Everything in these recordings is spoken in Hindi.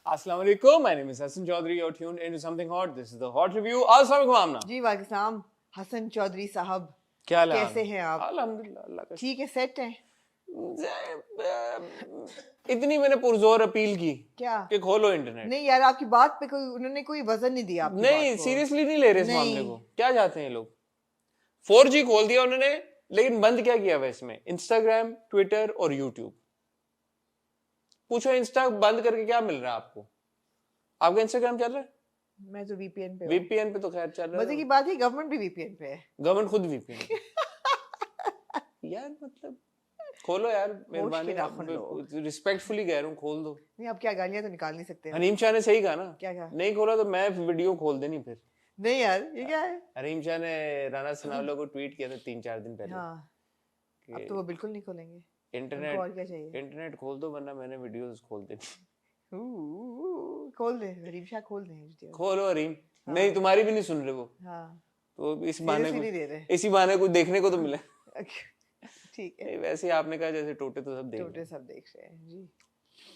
Assalamu alaikum. My name is Hassan Chaudhary. You're tuned into something hot. This is the hot review. Assalamu alaikum आमना. जी वालेकुम हसन चौधरी साहब क्या हाल है? कैसे हैं आप? अल्हम्दुलिल्लाह अल्लाह का ठीक है, सेट हैं? इतनी मैंने पुरजोर अपील की क्या कि खोलो इंटरनेट. नहीं यार, आपकी बात पे उन्होंने कोई वजन नहीं दिया आपकी नहीं, बात को। सीरियसली नहीं ले रहे इस नहीं। मामले को. क्या चाहते हैं लोग? 4G खोल दिया उन्होंने, लेकिन बंद क्या किया हुआ इसमें? इंस्टाग्राम, ट्विटर और यूट्यूब. पूछो इंस्टा बंद करके क्या मिल रहा है आपको? आपका इंस्टाग्राम चल रहा है? मैं तो वीपीएन पे हूँ। वीपीएन पे तो खैर चल रहा मजे है. की बात है, गवर्नमेंट भी वीपीएन पे है। गवर्नमेंट खुद वीपीएन यार मतलब खोलो यार, मेहरबानी. रिस्पेक्टफुली कह रहा हूँ, खोल दो. नहीं, अब क्या गालियां तो निकाल नहीं सकते। हनीम शाह ने सही कहा ना. क्या कहा? नहीं खोला तो मैं वीडियो खोल देनी फिर. नहीं यार, ये क्या है? हनीम शाह ने राणा सनावला को ट्वीट किया था 3-4 दिन पहले. हाँ, अब तो वो बिल्कुल नहीं खोलेंगे. इंटरनेट और क्या चाहिए? इंटरनेट खोल दो वरना मैंने वीडियोस खोल देनी. खोल दे, हरीम शाह खोल दे। खोलो हरीम. नहीं, तुम्हारी भी नहीं सुन रहे वो. हाँ, तो इस बहाने नहीं दे रहे। इसी बहाने को देखने को तो मिले. ठीक है, वैसे ही आपने कहा जैसे टोटे तो सब देख रहे टोटे सब देख रहे हैं जी.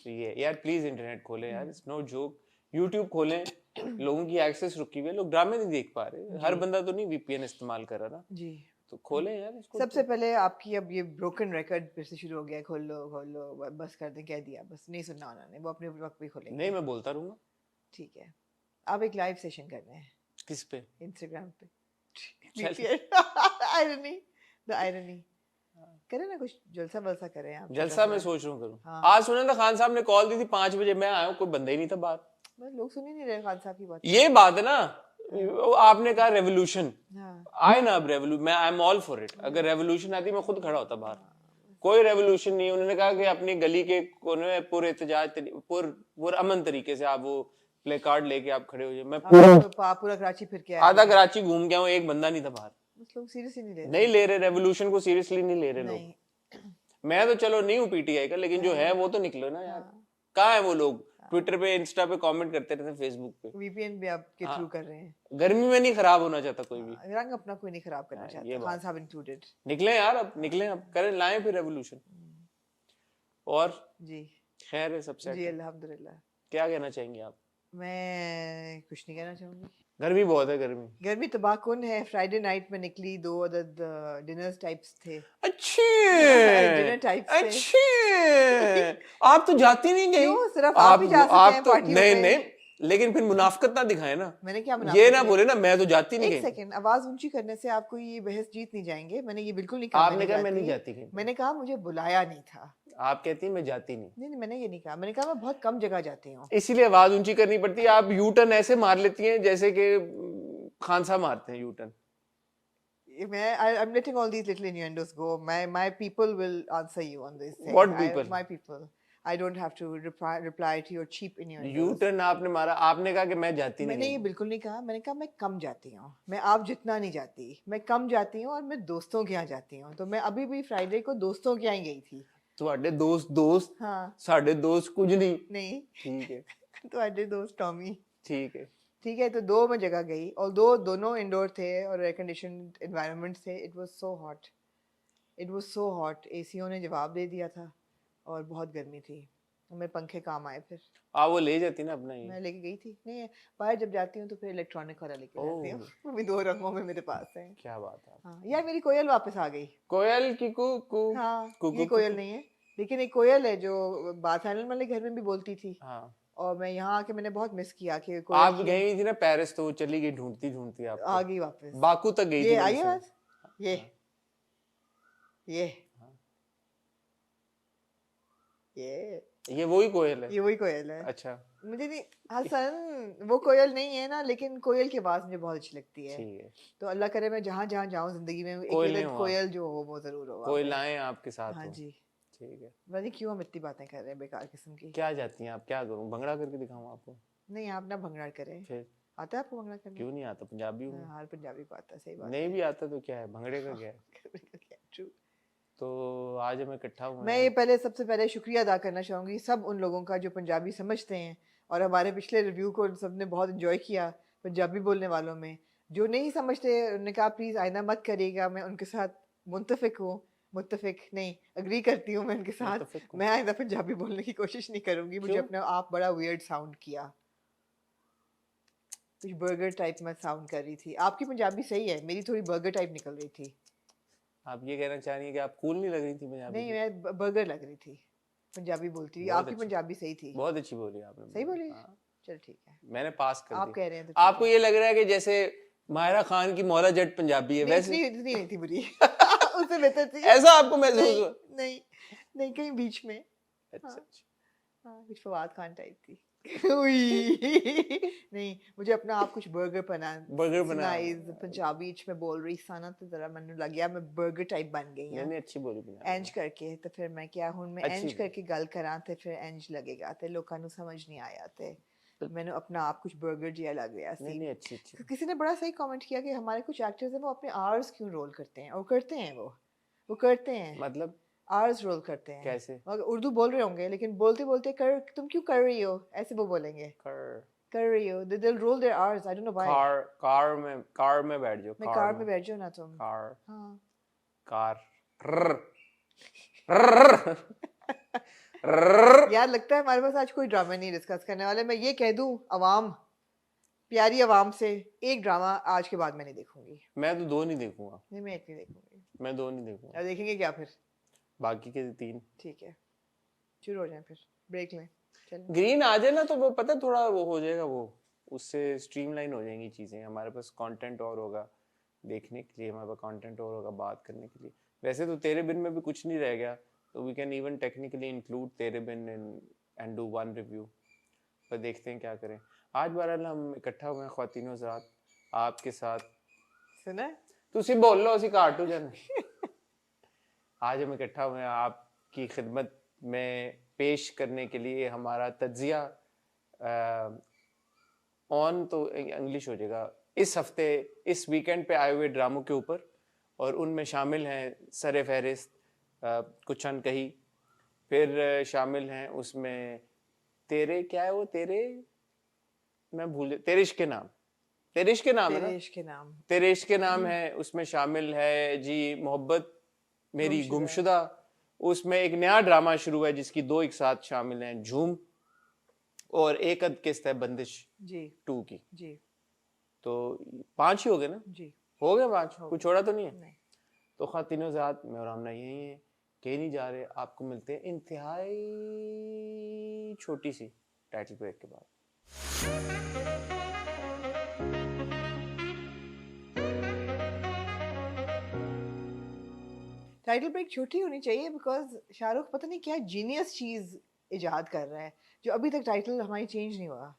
तो ये यार प्लीज इंटरनेट खोले यार. It's no joke. यूट्यूब खोलें. लोगों की एक्सेस रुकी हुई है, लोग ड्रामे नहीं देख पा रहे. हर बंदा तो नहीं वीपीएन इस्तेमाल कर रहा ना. जी, तो खोलें यार इसको. सबसे पहले आपकी अब ये ब्रोकन रिकॉर्ड फिर से शुरू हो गया है. खोल लो बस कर दें, कह दिया बस. नहीं सुनना उन्होंने, वो अपने वक्त पे खोलेंगे. नहीं, मैं बोलता रहूंगा. ठीक है, आप एक लाइव सेशन कर रहे हैं किस पे? इंस्टाग्राम पे. चल. Irony, the irony. करें ना कुछ जलसा वलसा करें आप. जलसा मैं सोच रहा हूँ करूँ. हाँ. आज सुना था खान साहब ने कॉल दी थी 5 बजे. मैं आया हूँ, कोई बंदा ही नहीं था बाहर. बस लोग सुन ही नहीं रहे खान साहब की बात. ये बात है ना. आपने कहा रेवोल्यूशन. हाँ, आए ना अब रेवोल्यूशन. मैं I am all for it. अगर रेवोल्यूशन आती मैं खुद खड़ा होता बाहर. कोई रेवोल्यूशन नहीं. उन्होंने कहा कि अपनी गली के कोने में पूरे अमन तरीके से आप वो प्ले कार्ड लेके आप खड़े हो जाए. मैं पूरा कराची फिर के आधा कराची घूम गया हूँ, एक बंदा नहीं था बाहर. बस लोग सीरियसली नहीं ले रहे. नहीं ले रहे रेवोल्यूशन को. सीरियसली नहीं ले रहे लोग. नहीं. मैं तो चलो नहीं हूँ पीटीआई का, लेकिन जो है वो तो निकलो ना यार. कहाँ है वो लोग? ट्विटर पे, इंस्टा पे कमेंट करते रहते, फेसबुक पे. वीपीएन भी आपके थ्रू कर रहे हैं. गर्मी में नहीं खराब होना चाहता कोई भी. रंग अपना कोई नहीं खराब करना चाहता, खान साहब इंक्लूडेड. निकले यार, अब निकले, अब करें, लाएं फिर रेवोल्यूशन. और जी खैर है सबसे. जी अल्हम्दुलिल्लाह. क्या कहना चाहेंगे आप? मैं कुछ नहीं कहना चाहूंगी. गर्मी बहुत है. गर्मी तबाहकुन है. फ्राइडे नाइट में निकली 2 अदद डिनर टाइप्स थे. अच्छे डिनर टाइप्स थे. अच्छे. आप तो जाती नहीं गई. क्यों? सिर्फ आप ही जा सकते हैं तो पार्टियों नहीं पे. नहीं, लेकिन फिर मुनाफिकत ना दिखाए ना. मैंने क्या ये ना बोले ना मैं तो जाती नहीं एक गई. सेकंड, आवाज ऊंची करने से आपको ये बहस जीत नहीं जाएंगे. मैंने ये बिल्कुल नहीं कहा. आपने कहा मैं नहीं जाती कहीं. मैंने कहा मुझे बुलाया नहीं था. आप कहती हैं मैं जाती नहीं. नहीं, मैंने ये नहीं कहा. मैंने कहा मैं बहुत कम जगह जाती हूँ. इसीलिए आवाज ऊंची करनी पड़ती है. आप यू टर्न ऐसे मार लेती हैं जैसे कि खान साहब मारते हैं U turn. I'm letting all these little innuendos go. My people will answer you on this thing. What people? My people. I don't have to reply to your cheap innuendos. U turn आपने मारा. आपने कहा कि मैं जाती नहीं. मैंने ये बिल्कुल नहीं कहा. मैंने कहा मैं कम जाती हूँ. मैं आप जितना नहीं जाती. मैं कम जाती हूँ और मैं दोस्तों के यहाँ जाती हूँ. तो मैं अभी भी फ्राइडे को दोस्तों के यहाँ गई थी. ਤੁਹਾਡੇ दोस्त हाँ. साढ़े दोस्त कुछ नहीं. नहीं. ठीक है. ਤੁਹਾਡੇ दोस्त टॉमी. ठीक है. ठीक है, तो 2 में जगह गई और दोनों इंडोर थे और एयर कंडीशन एनवायरनमेंट थे. It was so hot. ACO ने जवाब दे दिया था और बहुत गर्मी थी. मेरे पंखे काम आए. फिर आप वो ले जाती ना अपना. मैं लेके गई थी. नहीं, बाहर जब जाती हूँ तो फिर इलेक्ट्रॉनिक वाला लेके जाती हूँ. वो भी 2 रंगों में मेरे पास है. क्या बात है. हाँ यार, मेरी कोयल वापस आ गई. कोयल की कू. हाँ, ये कोयल नहीं है, लेकिन एक कोयल है जो बाथाइलैंड वाले घर में भी बोलती थी. हाँ. और मैं यहाँ आके मैंने बहुत मिस किया कि आप गई हुई थी ना पेरिस, तो चली गई ढूंढती आप. आ गई वापस. बाकू तक गई थी. ये आई है बस. ये वही कोयल है. ये वही कोयल है. अच्छा. मुझे नहीं हसन, वो कोयल नहीं है ना, लेकिन कोयल की आवाज मुझे बहुत अच्छी लगती है. ठीक है. तो अल्लाह करे मैं जहाँ जहाँ जाऊँ जिंदगी में एक कोयल जो हो वो जरूर हो. कोई लाएं आपके साथ. हाँ जी. ठीक है. पता नहीं क्यों हम इतनी बातें कर रहे हैं बेकार किस्म की. क्या जाती हैं आप? क्या करूं? भंगड़ा करके दिखाऊं आपको? नहीं, आप ना भंगड़ा करें. फिर आता है आपको भंगड़ा करना? क्यों नहीं आता? पंजाबी हूं. हर पंजाबी को आता है. सही बात. नहीं भी आता तो क्या है, भंगड़े का क्या है. ट्रू. तो आज हम इकट्ठा हुए. मैं ये सबसे पहले शुक्रिया अदा करना चाहूँगी सब उन लोगों का जो पंजाबी समझते हैं. और हमारे पिछले रिव्यू को सबने बहुत इन्जॉय किया पंजाबी बोलने वालों में. जो नहीं समझते उन्होंने कहा प्लीज़ आइंदा मत करिएगा. मैं उनके साथ मुतफिक हूँ. मुत्तफिक नहीं, अग्री करती हूँ मैं उनके साथ। मुत्तफिक हूँ। मैं आइंदा पंजाबी बोलने की कोशिश नहीं करूंगी, मुझे क्यों? अपने आप बड़ा वियर्ड साउंड किया, कुछ बर्गर टाइप में साउंड कर रही थी। आपकी पंजाबी सही है, मेरी थोड़ी बर्गर टाइप निकल रही थी। आप ये कहना चाह रही हैं कि आप कूल नहीं लग रही थी पंजाबी नहीं, में? मैं बर्गर लग रही थी पंजाबी बोलती हुई। बहुत आपकी अच्छी, पंजाबी सही थी। बहुत अच्छी बोली आपने। सही बोली? हाँ, चल ठीक है, मैंने पास कर आप दी। कह रहे हैं तो आपको ये लग रहा है कि जैसे माहिरा खान की मौला जट पंजाबी है नहीं, वैसे? इतनी नहीं थी बुरी। उससे बेहतर थी। ऐसा आपको महसूस नहीं हुआ? नहीं नहीं, कहीं बीच में। अच्छा हाँ अच्छा। हाँ, कुछ फवाद खान टाइप थी। उई। नहीं, मुझे अपना आप कुछ बर्गर बना बर्गर बना। सुनाइज पंजाबी च में बोल रही सा ना, तो जरा मैंने लग गया मैं बर्गर टाइप बन गई नहीं हां नहीं, अच्छी बोली पंजाबी इंज करके। तो फिर मैं क्या हुन मैं अच्छी इंज करके गल करा ते फिर इंज लगेगा ते लोकां नु समझ नहीं आया ते मैंने अपना आप कुछ बर्गर जिया लग गया नहीं सी। नहीं, अच्छी अच्छी। किसी ने बड़ा सही कमेंट किया कि हमारे कुछ एक्टर्स हैं वो अपने आर्स क्यों रोल करते हैं, और करते हैं वो करते हैं, मतलब आर्स रोल करते हैं। कैसे? और उर्दू बोल रहे होंगे लेकिन बोलते बोलते कर तुम क्यों कर रही हो, ऐसे वो बोलेंगे कार कर रही हो, they will roll their oars, I don't know why. Car में बैठ जाओ। मैं कार में बैठ जाओ ना तुम। कार हाँ। कार रर, रर, रर। यार लगता है हमारे पास आज कोई ड्रामा नहीं डिस्कस करने वाले। मैं ये कह दूं अवाम, प्यारी अवाम से, एक ड्रामा आज के बाद मैं नहीं देखूंगी। मैं तो 2 नहीं देखूंगा। नहीं, मैं एक नहीं देखूंगी। मैं 2 नहीं देखूंगा। अब देखेंगे क्या फिर? बाकी के 3। ठीक है, शुरू हो जाए फिर, ब्रेक लें, चलें। ग्रीन आ जाए ना तो वो पता है थोड़ा वो हो जाएगा, वो उससे स्ट्रीमलाइन हो जाएंगी चीजें। हमारे पास कंटेंट और होगा देखने के लिए, हमारे पास कंटेंट और होगा बात करने के लिए। वैसे तो तेरे बिन में भी कुछ नहीं रह गया, तो we can even technically include Tere Bin and do one review. पर देखते हैं क्या करें। आज बहरहाल हम इकट्ठा हुए हैं ख्वातीनो हज़रात आपके साथ। सुना तुसी बोल लो, असी काटू जाने। आज हम इकट्ठा हुए हैं आपकी खिदमत में पेश करने के लिए हमारा तज्जिया ऑन तो इंग्लिश हो जाएगा, इस हफ्ते इस वीकेंड पे आए हुए ड्रामों के ऊपर। और उनमें शामिल हैं सर फहरिस्त कुछ अनकही, फिर शामिल हैं उसमें तेरे क्या है वो तेरे, मैं भूल, तेरे इश्क के नाम, तेरे इश्क के नाम है ना, तेरे इश्क के नाम, तेरे इश्क के नाम है। उसमें शामिल है जी मोहब्बत मेरी गुमशुदा। उसमें एक नया ड्रामा शुरू हुआ है जिसकी 2 एक साथ शामिल हैं, झूम, और एक अद किस्त है बंदिश जी 2 की। जी। तो 5 ही हो गए ना? जी हो गए 5, कुछ छोड़ा तो नहीं है? नहीं। तो ख़ातिनो ज़ात में और हमने यही है, कहीं नहीं जा रहे। आपको मिलते हैं इंतहाई छोटी सी टाइटल ब्रेक के बाद। टाइटल ब्रेक छोटी होनी चाहिए बिकॉज शाहरुख पता नहीं क्या जीनियस चीज इजाद कर रहा है जो अभी तक टाइटल हमारी चेंज नहीं हुआ।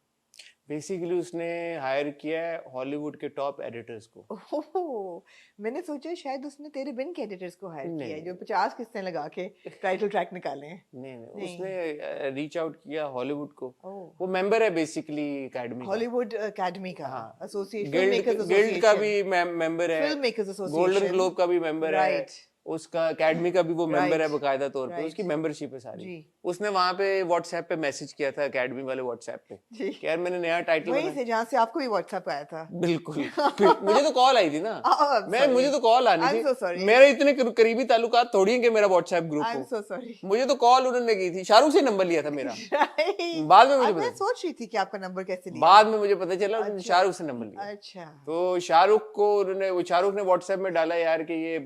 बेसिकली उसने हायर किया है हॉलीवुड के टॉप एडिटर्स को। ओह, मैंने सोचा शायद उसने तेरे बिन के एडिटर्स को हायर किया है नहीं जो 50 किस्तें लगा के टाइटल ट्रैक निकाले हैं। नहीं, नहीं। उसने रीच आउट किया हॉलीवुड को। ओह, वो मेंबर है बेसिकली एकेडमी का, हॉलीवुड एकेडमी का हाँ, association, guild makers guild association का भी मेंबर है, film makers association, golden globe का भी मेंबर है, राइट उसका एकेडमी का भी वो मेंबर है Right. बकायदा तौर पे, Right. उसकी मेंबरशिप है सारी। जी उसने वहां पे व्हाट्सएप पे मैसेज किया था, एकेडमी वाले व्हाट्सएप पे, जी, कि यार मैंने नया टाइटल वहीं बनाया। से जहाँ से आपको भी व्हाट्सएप आया था। बिल्कुल मुझे तो कॉल आई थी ना, मुझे तो कॉल आनी I'm थी। so sorry. मेरे इतने करीबी ताल्लुकात थोड़ी हैं कि मेरा व्हाट्सएप ग्रुप I'm हो। so sorry. मुझे तो कॉल उन्होंने की थी, शाहरुख से नंबर लिया था मेरा। Right. बाद में मुझे अब मैं पता, सोच रही थी कि आपका नंबर कैसे लिया। बाद में मुझे पता चला उन्होंने अच्छा। शाहरुख से नंबर लिया। अच्छा, तो शाहरुख को उन्होंने, वो शाहरुख ने व्हाट्सएप में डाला यार कि ये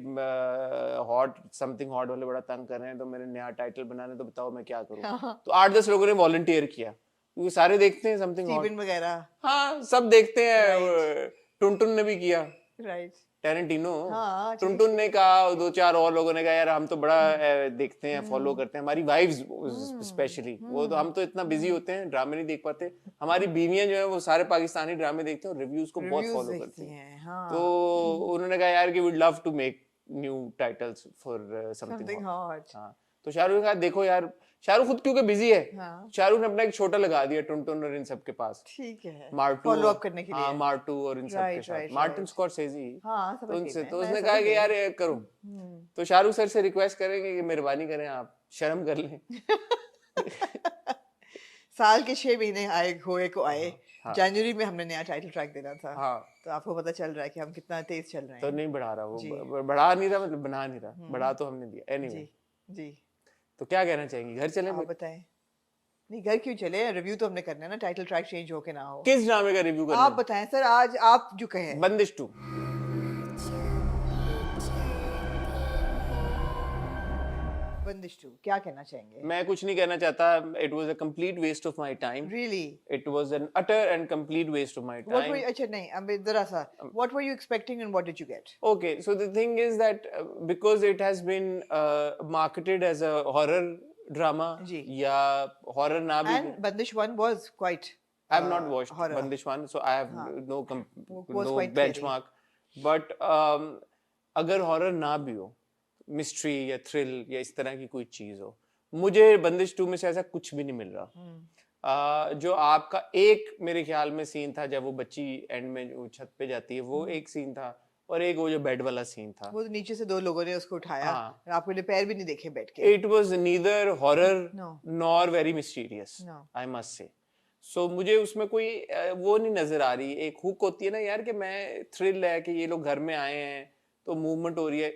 हॉट समथिंग हॉट वाले बड़ा तंग कर रहे हैं, तो मेरे नया टाइटल बनाने, तो बताओ मैं क्या करूं। हाँ, तो 8-10 लोगों ने वॉलंटियर किया, क्योंकि सारे देखते हैं समथिंग हॉट, स्टीवन वगैरह, हाँ सब देखते हैं। Right. टुनटुन ने भी किया, राइट, टेरेंटिनो, हाँ, टुनटुन ने कहा, 2-4 और लोगों ने कहा यार हम तो बड़ा देखते हैं, फॉलो करते हैं, हमारी वाइफ्स स्पेशली, वो तो हम तो इतना बिजी होते हैं ड्रामे नहीं देख पाते, हमारी बीवियां जो है वो सारे पाकिस्तानी ड्रामे देखते हैं और रिव्यूज को बहुत रिव्यूज फॉलो करती देखती हैं। हैं, हाँ। तो उन्होंने कहा यार कि we'd love to make new titles for something something hot. Hot, हाँ, तो शाहरुख ने कहा देखो यार, शाहरुख खुद क्योंकि बिजी है, हाँ, शाहरुख ने अपना एक छोटा लगा दिया टुनटुन और इन सब के पास, ठीक है, मार्टू, फॉलो अप करने के हाँ लिए। मार्टू और इन सब के राइट साथ, राइट मार्टिन राइट, स्कॉर्सेज़ी, हाँ तो समझ गई उनसे, मैं, तो मैं उसने समझ कहा कि गई। यार ये करो। तो शाहरुख सर से रिक्वेस्ट करेंगे कि मेहरबानी करें, आप शर्म कर लें। साल के 6 महीने आए हुए को आए, हाँ। जनवरी में हमने नया टाइटल ट्रैक देना था, हाँ तो आपको पता चल रहा है कि हम कितना तेज चल रहे तो हैं। नहीं बढ़ा रहा वो जी। बढ़ा नहीं रहा मतलब बना नहीं रहा, बढ़ा तो हमने दिया एनीवे। जी जी, तो क्या कहना चाहेंगे, घर चले आप फिर? बताएं। नहीं, घर क्यों चले, रिव्यू तो हमने करना है ना, टाइटल ट्रैक चेंज हो के ना हो। किस ड्रामे का रिव्यू करना आप है? बताएं सर, आज आप जो कहें। बंदिश 2। बंदिश 2 क्या कहना चाहेंगे? मैं कुछ नहीं कहना चाहता, it was a complete waste of my time, really? It was an utter and complete waste of my whatever, time. अच्छा नहीं, अब जरा सा, whatever you expecting and what did you get? Okay, so the thing is that because it has been marketed as a horror drama जी। या horror ना भी, एंड बंदिश 1 was quite I have not watched horror, Bandish 1, so I have हाँ, was no quite scary. benchmark. But अगर horror ना भी हो, mystery या thrill या इस तरह की कोई चीज हो, मुझे बंदिश 2 में से ऐसा कुछ भी नहीं मिल रहा। जो आपका एक मेरे ख्याल में सीन था जब वो बच्ची एंड में वो छत पे जाती है, वो एक सीन था, और एक वो जो बेड वाला सीन था, वो नीचे से 2 लोगों ने उसको उठाया हाँ। और आपने पैर भी नहीं देखे बैठ के। It was neither horror No. nor very mysterious, No. I must say. So मुझे उसमें कोई वो नहीं नजर आ रही। एक हुक होती है ना यार कि मैं थ्रिल है कि ये लोग घर में आए हैं तो मूवमेंट हो रही है,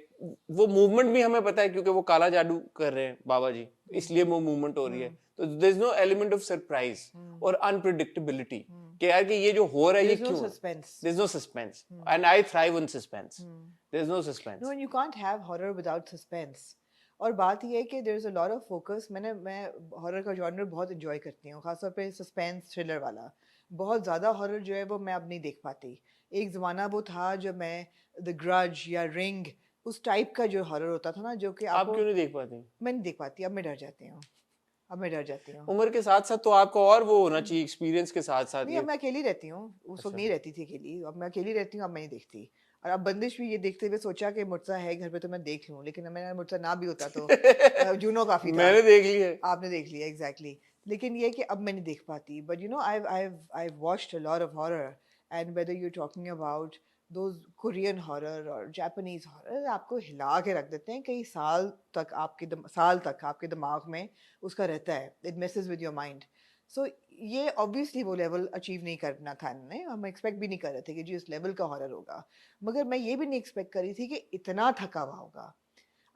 वो मूवमेंट भी हमें पता है क्योंकि वो काला जादू कर रहे हैं बाबा जी, इसलिए वो मूवमेंट हो रही है। तो there is no element of surprise और अनप्रेडिक्टेबिलिटी कि यार कि ये जो हो रहा है ये There's no क्यों, suspense. There is no suspense and I thrive on suspense, there is no suspense. No, and you can't have horror without suspense. और बात ये है कि there is a lot of focus. मैं हॉरर का जॉनर बहुत enjoy करती हूँ, खासतौर पे सस्पेंस थ्रिलर वाला। बहुत ज़्यादा हॉरर जो है वो मैं अब नहीं देख पाती। एक ज़माना वो था जब मैं द ग्रज या रिंग उस टाइप का जो हॉरर होता था ना, जो कि आप आपको क्यों नहीं देख पाती? मैं नहीं देख पाती, अब मैं डर जाती हूँ, अब मैं डर जाती हूँ। उम्र के साथ साथ तो आपको और वो होना चाहिए, एक्सपीरियंस के साथ साथ नहीं, ये। अब मैं अकेली रहती हूँ, उस वक्त नहीं रहती थी अकेली, अब मैं अकेली रहती हूँ, अब मैं नहीं देखती। और अब बंदिश भी ये देखते हुए सोचा कि मुर्जा है घर पे तो मैं देख लूँ, लेकिन मेरा मुर्जा ना भी होता तो जूनो काफी था। मैंने देख ली है। आपने देख लिया, एग्जैक्टली। लेकिन ये कि अब मैं नहीं देख पाती, but you know I've watched a lot of horror, and whether you're talking about those Korean horror or Japanese horror, आपको हिला के रख देते हैं, कई साल तक आपके दिमाग में उसका रहता है, it messes with your mind. सो ये ऑब्वियसली वो लेवल अचीव नहीं करना था इन्होंने, हम एक्सपेक्ट भी नहीं कर रहे थे कि जी उस लेवल का हॉरर होगा, मगर मैं ये भी नहीं एक्सपेक्ट करी थी कि इतना थका हुआ होगा।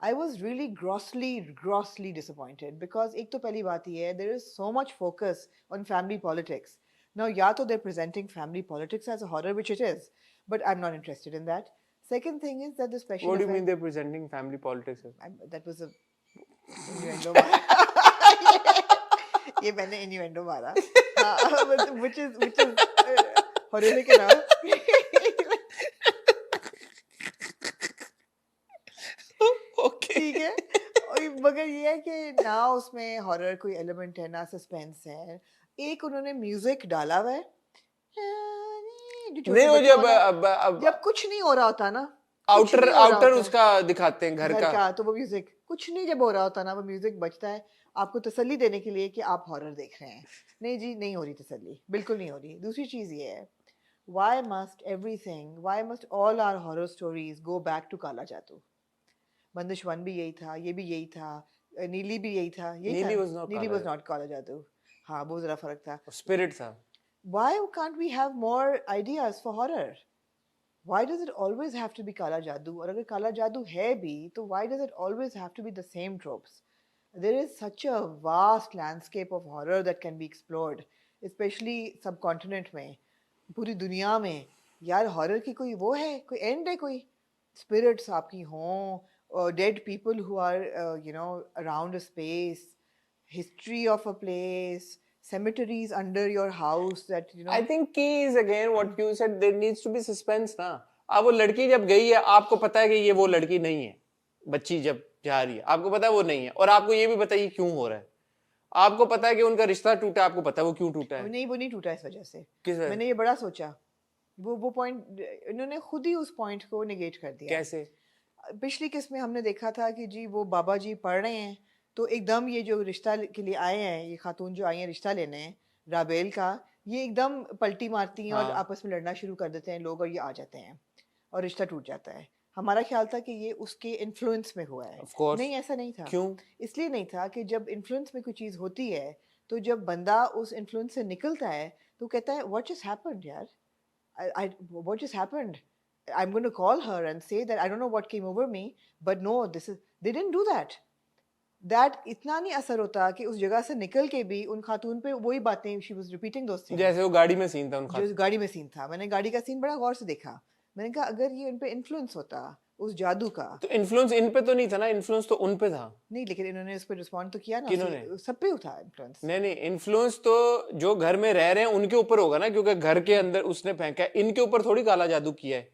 I was really grossly disappointed because एक तो पहली बात ये है, there is so much focus on family politics. Now या तो they're presenting family politics as a horror, which it is, but I am not interested in that. Second thing is that the special What do you effect, mean they're presenting family politics? that was a innuendo. ये मैंने इन्यूएंडो मारा, which is horrific enough. Okay. ठीक है, मगर ये है कि ना उसमें हॉरर कोई एलिमेंट है ना सस्पेंस है। एक उन्होंने म्यूजिक डाला हुआ है नहीं, वो जब कुछ नहीं हो रहा होता ना, आउटर उसका दिखाते हैं घर का, तो वो म्यूजिक कुछ नहीं जब हो रहा होता ना, वो म्यूजिक बजता है आपको तसल्ली देने के लिए कि आप हॉरर देख रहे हैं। नहीं जी, नहीं हो रही तसल्ली, बिल्कुल नहीं हो रही। दूसरी चीज़ ये है, why must all our horror stories go back to काला जादू? बंदिश 1 भी यही था, ये भी यही था, नीली भी यही था, नीली was not काला जादू, हाँ वो ज़रा फर्क था, स्पिरिट था। Why can't we have more ideas for horror? Why does it always have to be काला जादू? और अगर काला जादू है भी तो why does it always have to be the same tropes? There is such a vast landscape of horror that can be explored, especially subcontinent में, पूरी दुनिया में। यार हॉरर की कोई वो है, कोई एंड है? कोई स्पिरिट्स आपकी हों, dead people who are you know around a space, history of a place, cemeteries under your house that you know. I think key is again what you said, there needs to be suspense ना। अब वो लड़की जब गई है, आपको पता है कि ये वो लड़की नहीं है, बच्ची जब जा रही है आपको पता है वो नहीं है, और आपको ये भी पता है ये क्यों हो रहा है, आपको पता है कि उनका रिश्ता टूटा, आपको पता है वो क्यों टूटा है। नहीं, वो नहीं टूटा इस वजह से। किस वजह? मैंने ये बड़ा सोचा, वो पॉइंट इन्होंने खुद ही उस पॉइंट को नेगेट कर दिया। कैसे? पिछली किस्त में हमने देखा था कि जी वो बाबा जी पढ़ रहे हैं तो एकदम ये जो रिश्ता के लिए आए हैं, ये खातून जो आई हैं रिश्ता लेने, राबेल का, ये एकदम पलटी मारती हैं और हाँ। आपस में लड़ना शुरू कर देते हैं लोग, और ये आ जाते हैं और रिश्ता टूट जाता है। हमारा ख्याल था कि ये उसके इन्फ्लुएंस में हुआ है। Of course. नहीं, ऐसा नहीं था। क्यों? इसलिए नहीं था कि जब इन्फ्लुएंस में कोई चीज़ होती है तो जब बंदा उस इन्फ्लुएंस से निकलता है तो कहता है व्हाट जस्ट हैपेंड यार, I what just happened? I'm going to call her and say that I don't know what came over me, but no, this is they didn't do that. That इतना नहीं असर होता कि उस जगह से निकल के भी उन खातून पे वही बातें she was repeating those things. जैसे वो गाड़ी में सीन था उनका, जो गाड़ी में सीन था, मैंने गाड़ी का सीन बड़ा गौर से देखा। मैंने कहा अगर ये उन पे इन्फ्लुएंस होता उस जादू का, तो इन्फ्लुएंस इन पे तो नहीं था ना, इन्फ्लुएंस तो उन पे था। नहीं लेकिन इन्होंने उस पर रिस्पॉन्ड तो किया ना, किन्होंने? सब पे था इन्फ्लुएंस। नहीं नहीं, इन्फ्लुएंस तो जो घर में रह रहे हैं उनके ऊपर होगा ना, क्योंकि घर के अंदर उसने फेंका है। इनके ऊपर थोड़ी काला जादू किया है,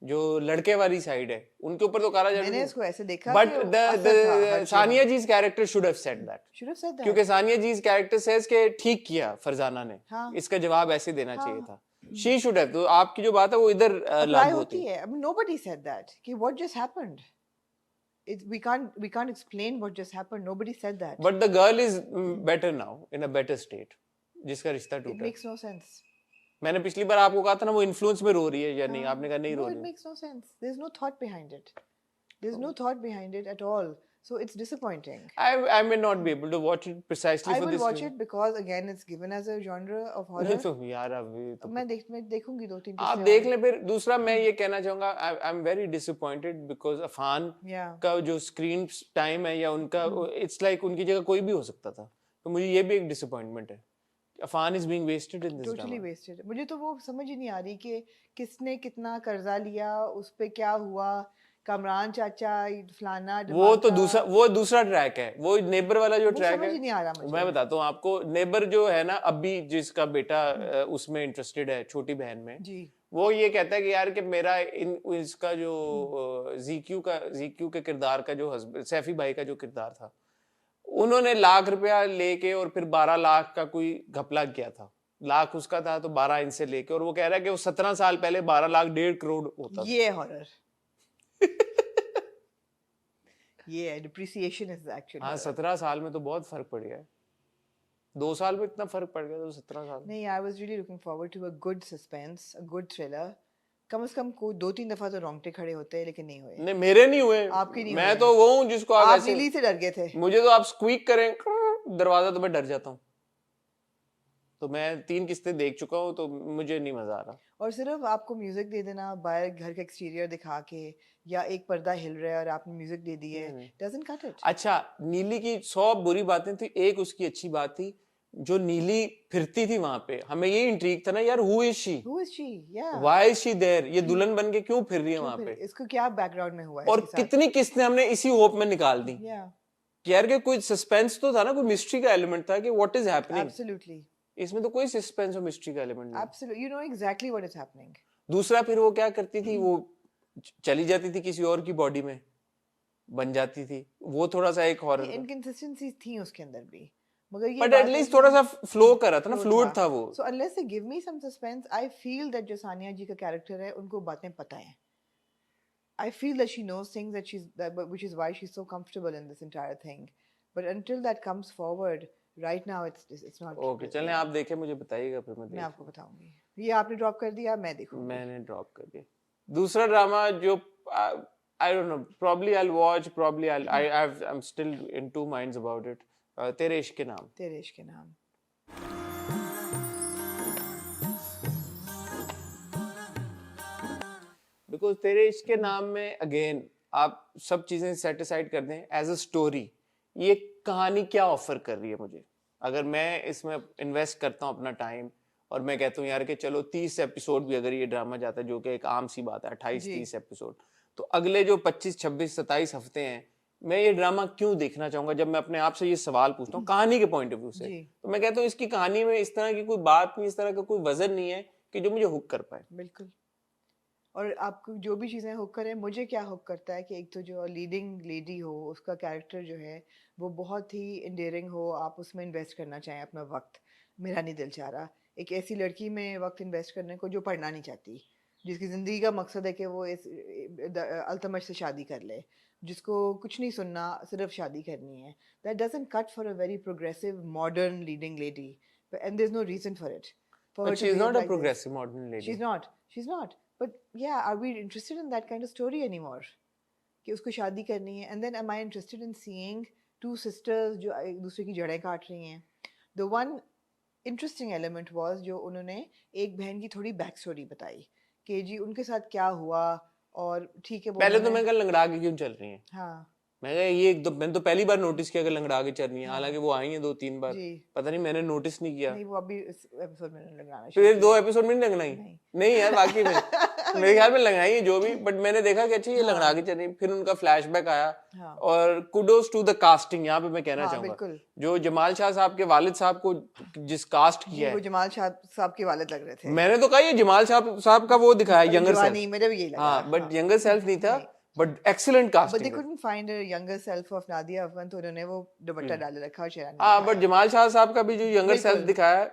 जो लड़के वाली साइड है उनके ऊपर तो काला जादू। मैंने इसको ऐसे देखा बट कि असर था हर सानिया जीज character should have said that, should have said that. क्योंकि सानिया जीज कैरेक्टर सेज के ठीक किया फरजाना ने, हाँ। इसका जवाब ऐसे देना चाहिए था। शी शुड हैव, तो आपकी जो बात है वो इधर apply लागू होती होती है। है। I mean, nobody said that कि what just happened. We can't explain what just happened. Nobody said that. But the girl is better now, in a better state, जिसका रिश्ता It टूटा। makes no sense. मैंने पिछली बार आपको कहा था ना वो इन्फ्लुएंस में रो रही है या नहीं, हाँ। आपने कहा नहीं रो No, it रही। makes no sense. There's no thought behind it. There's no thought behind it at all. So it's disappointing. I may not be able to watch it precisely I for will this watch reason. it because again it's given as a genre of नहीं horror. तो यार अभी तो मैं देखूंगी 2-3 आप किस्से देख और। लें। फिर दूसरा मैं ये कहना चाहूंगा, I am very disappointed because Affan Yeah. का जो स्क्रीन टाइम है या उनका, इट्स लाइक उनकी जगह कोई भी हो सकता था, तो मुझे ये भी एक डिसअपॉइंटमेंट है। Affan is being wasted in this Totally drama. wasted. मुझे तो वो समझ ही नहीं आ रही कि किसने कितना कर्जा लिया, उस पे क्या हुआ, कमरान चाचा फलाना वो धमाका, दूसरा ट्रैक है, वो नेबर वाला जो वो ट्रैक समझ है। ही नहीं आ रहा मुझे। मैं बताता हूँ आपको, नेबर जो है ना, अभी जिसका बेटा उसमें इंटरेस्टेड है, छोटी बहन में, जी वो ये कहता है कि यार कि मेरा इसका जो जीक्यू के किरदार का जो हस्बैंड, सैफी भाई का जो किरदार था, उन्होंने लाख रुपया लेके और फिर 12 लाख का कोई घपला किया था। लाख उसका था तो 12 इनसे लेके, और वो कह रहा है कि वो 17 साल पहले 12 लाख 1.5 करोड़ होता था। ये हॉरर ये डिप्रिसिएशन इज एक्चुअली। हाँ, 17 साल में तो बहुत फर्क पड़ गया है। 2 साल में इतना फर्क पड़ गया तो 17 साल में। नहीं, I was really looking forward to a good suspense, a good thriller. कम से कम को 2-3 दफा तो रोंगटे खड़े होते हैं, लेकिन नहीं हुए। नहीं, मेरे नहीं हुए। आपके नहीं मैं हुए। तो वो हूँ जिसको आप आप ऐसे, नीली से डर गए थे। मुझे तो आप स्क्वीक करें दरवाजा तो मैं डर जाता हूँ। तो मैं 3 किस्तें देख चुका हूँ, तो मुझे नहीं मजा आ रहा। और सिर्फ आपको म्यूजिक दे देना बाहर घर का एक्सटीरियर दिखा के, या एक पर्दा हिल रहा है और आपने म्यूजिक दे दी है, डजंट कट इट। अच्छा, नीली की 100 बुरी बातें थी, एक उसकी अच्छी बात थी, जो नीली फिरती थी वहां पे, हमें ये इंट्रीग था ना यार, who is she, who is she, या व्हाई इज शी देयर, ये दुल्हन बन के क्यों फिर रही है वहां पे, इसको क्या बैकग्राउंड में हुआ है और इसके साथ? कितनी किस्तें हमने इसी होप में निकाल दी या कि यार कि कोई सस्पेंस तो था ना, कोई मिस्ट्री का एलिमेंट था कि व्हाट इज हैपनिंग। एब्सोल्युटली इसमें तो कोई सस्पेंस और मिस्ट्री का एलिमेंट नहीं। Absolutely, you know exactly what is happening. दूसरा फिर वो क्या करती थी, वो चली जाती थी किसी और की बॉडी में, बन जाती थी, वो थोड़ा सा एक हॉरर था। इनकंसिस्टेंसीज थी उसके अंदर भी, मगर ये बट बात है एटलीस्ट कि थोड़ा सा फ्लो कर रहा था ना, flow फ्लूइड था वो। So unless they give me some suspense, I feel that जो सानिया जी का कैरेक्टर है उनको बातें पता है। I feel that she knows things which is why she's so comfortable in this entire thing. But until that comes forward, right now it's not. Okay, चलें आप देखें, मुझे बताइएगा फिर मैं मैं देख। आपको बताऊंगी। ये आपने ड्रॉप कर दिया, मैं देखूंगी। मैंने ड्रॉप कर दिया। दूसरा ड्रामा जो आई don't no, probably I'll watch, probably I'm still in two minds about it. तेरे इश्क के नाम। तेरे इश्क के नाम। बिकॉज तेरे इश्क के नाम में अगेन आप सब चीजें सेट असाइड कर दें, एज अ स्टोरी ये कहानी क्या ऑफर कर रही है मुझे। अगर मैं इसमें इन्वेस्ट करता हूँ अपना टाइम, और मैं कहता हूँ यार कि चलो 30 एपिसोड भी अगर ये ड्रामा जाता है, जो कि एक आम सी बात है, 28-30 एपिसोड, तो अगले जो 25, 26, 27 हफ्ते हैं, मैं ये ड्रामा क्यों देखना चाहूंगा। जब मैं अपने आप से ये सवाल पूछता हूँ कहानी के पॉइंट ऑफ व्यू से, तो मैं कहता हूँ इसकी कहानी में इस तरह की कोई बात नहीं, इस तरह का कोई वजन नहीं है कि जो मुझे हुक कर पाए। बिल्कुल। और आपको जो भी चीज़ें हुक करें, मुझे क्या हुक करता है कि एक तो जो लीडिंग लेडी हो, उसका कैरेक्टर जो है वो बहुत ही इंडेयरिंग हो, आप उसमें इन्वेस्ट करना चाहें अपना वक्त। मेरा नहीं दिल चाह रहा एक ऐसी लड़की में वक्त इन्वेस्ट करने को जो पढ़ना नहीं चाहती, जिसकी ज़िंदगी का मकसद है कि वो इस अल्तमश से शादी कर ले, जिसको कुछ नहीं सुनना, सिर्फ शादी करनी है। That doesn't cut for a very progressive modern leading lady, and there is no reason for it. But she is not a progressive modern lady. She's not. But yeah, are we interested in that kind of story anymore? कि उसको शादी करनी है, and then am I interested in seeing two sisters जो एक दूसरे की जड़ें काट रही हैं? The one interesting element was जो उन्होंने एक बहन की थोड़ी बैक स्टोरी बताई कि जी उनके साथ क्या हुआ, और ठीक है वो पहले तो उन्होंने- मैं कल लंगड़ा के क्यों चल रही है, हाँ मैं कहा ये मैंने तो पहली बार नोटिस किया कि लंगड़ा के चल रही है, हाँ हालांकि वो आई हैं 2-3 बार, जी, पता नहीं मैंने नोटिस नहीं किया। नहीं वो अभी इस एपिसोड में लगाना शुरू फिर 2 किया। एपिसोड में नहीं लंगड़ाई, नहीं नहीं यार बाकी में मेरे ख्याल में लंगड़ाई है जो भी, बट मैंने देखा कि अच्छा ये हाँ लंगड़ा के चल रही है। फिर उनका फ्लैशबैक आया, हाँ और कुडोज टू द कास्टिंग, यहाँ पे मैं कहना हाँ चाहूंगा बिल्कुल जो जमाल शाह साहब के वालिद साहब को जिस कास्ट जी, किया वो है, जमाल शाह साहब के वालिद लग रहे थे। मैंने तो कहा ये जमाल साहब का वो दिखाया यंगर जवानी सेल्फ, मेरे भी यही लगा। हाँ बट यंगर सेल्फ नहीं था, नहीं, but excellent but they casting. couldn't find a younger self of Nadia Afwan, तो उन्होंने वो दुपट्टा डाले रखा और शेरानी हाँ बट दिखाया। जमाल शाह साहब का भी जो यंगर सेल्फ बिल्कुल। दिखाया,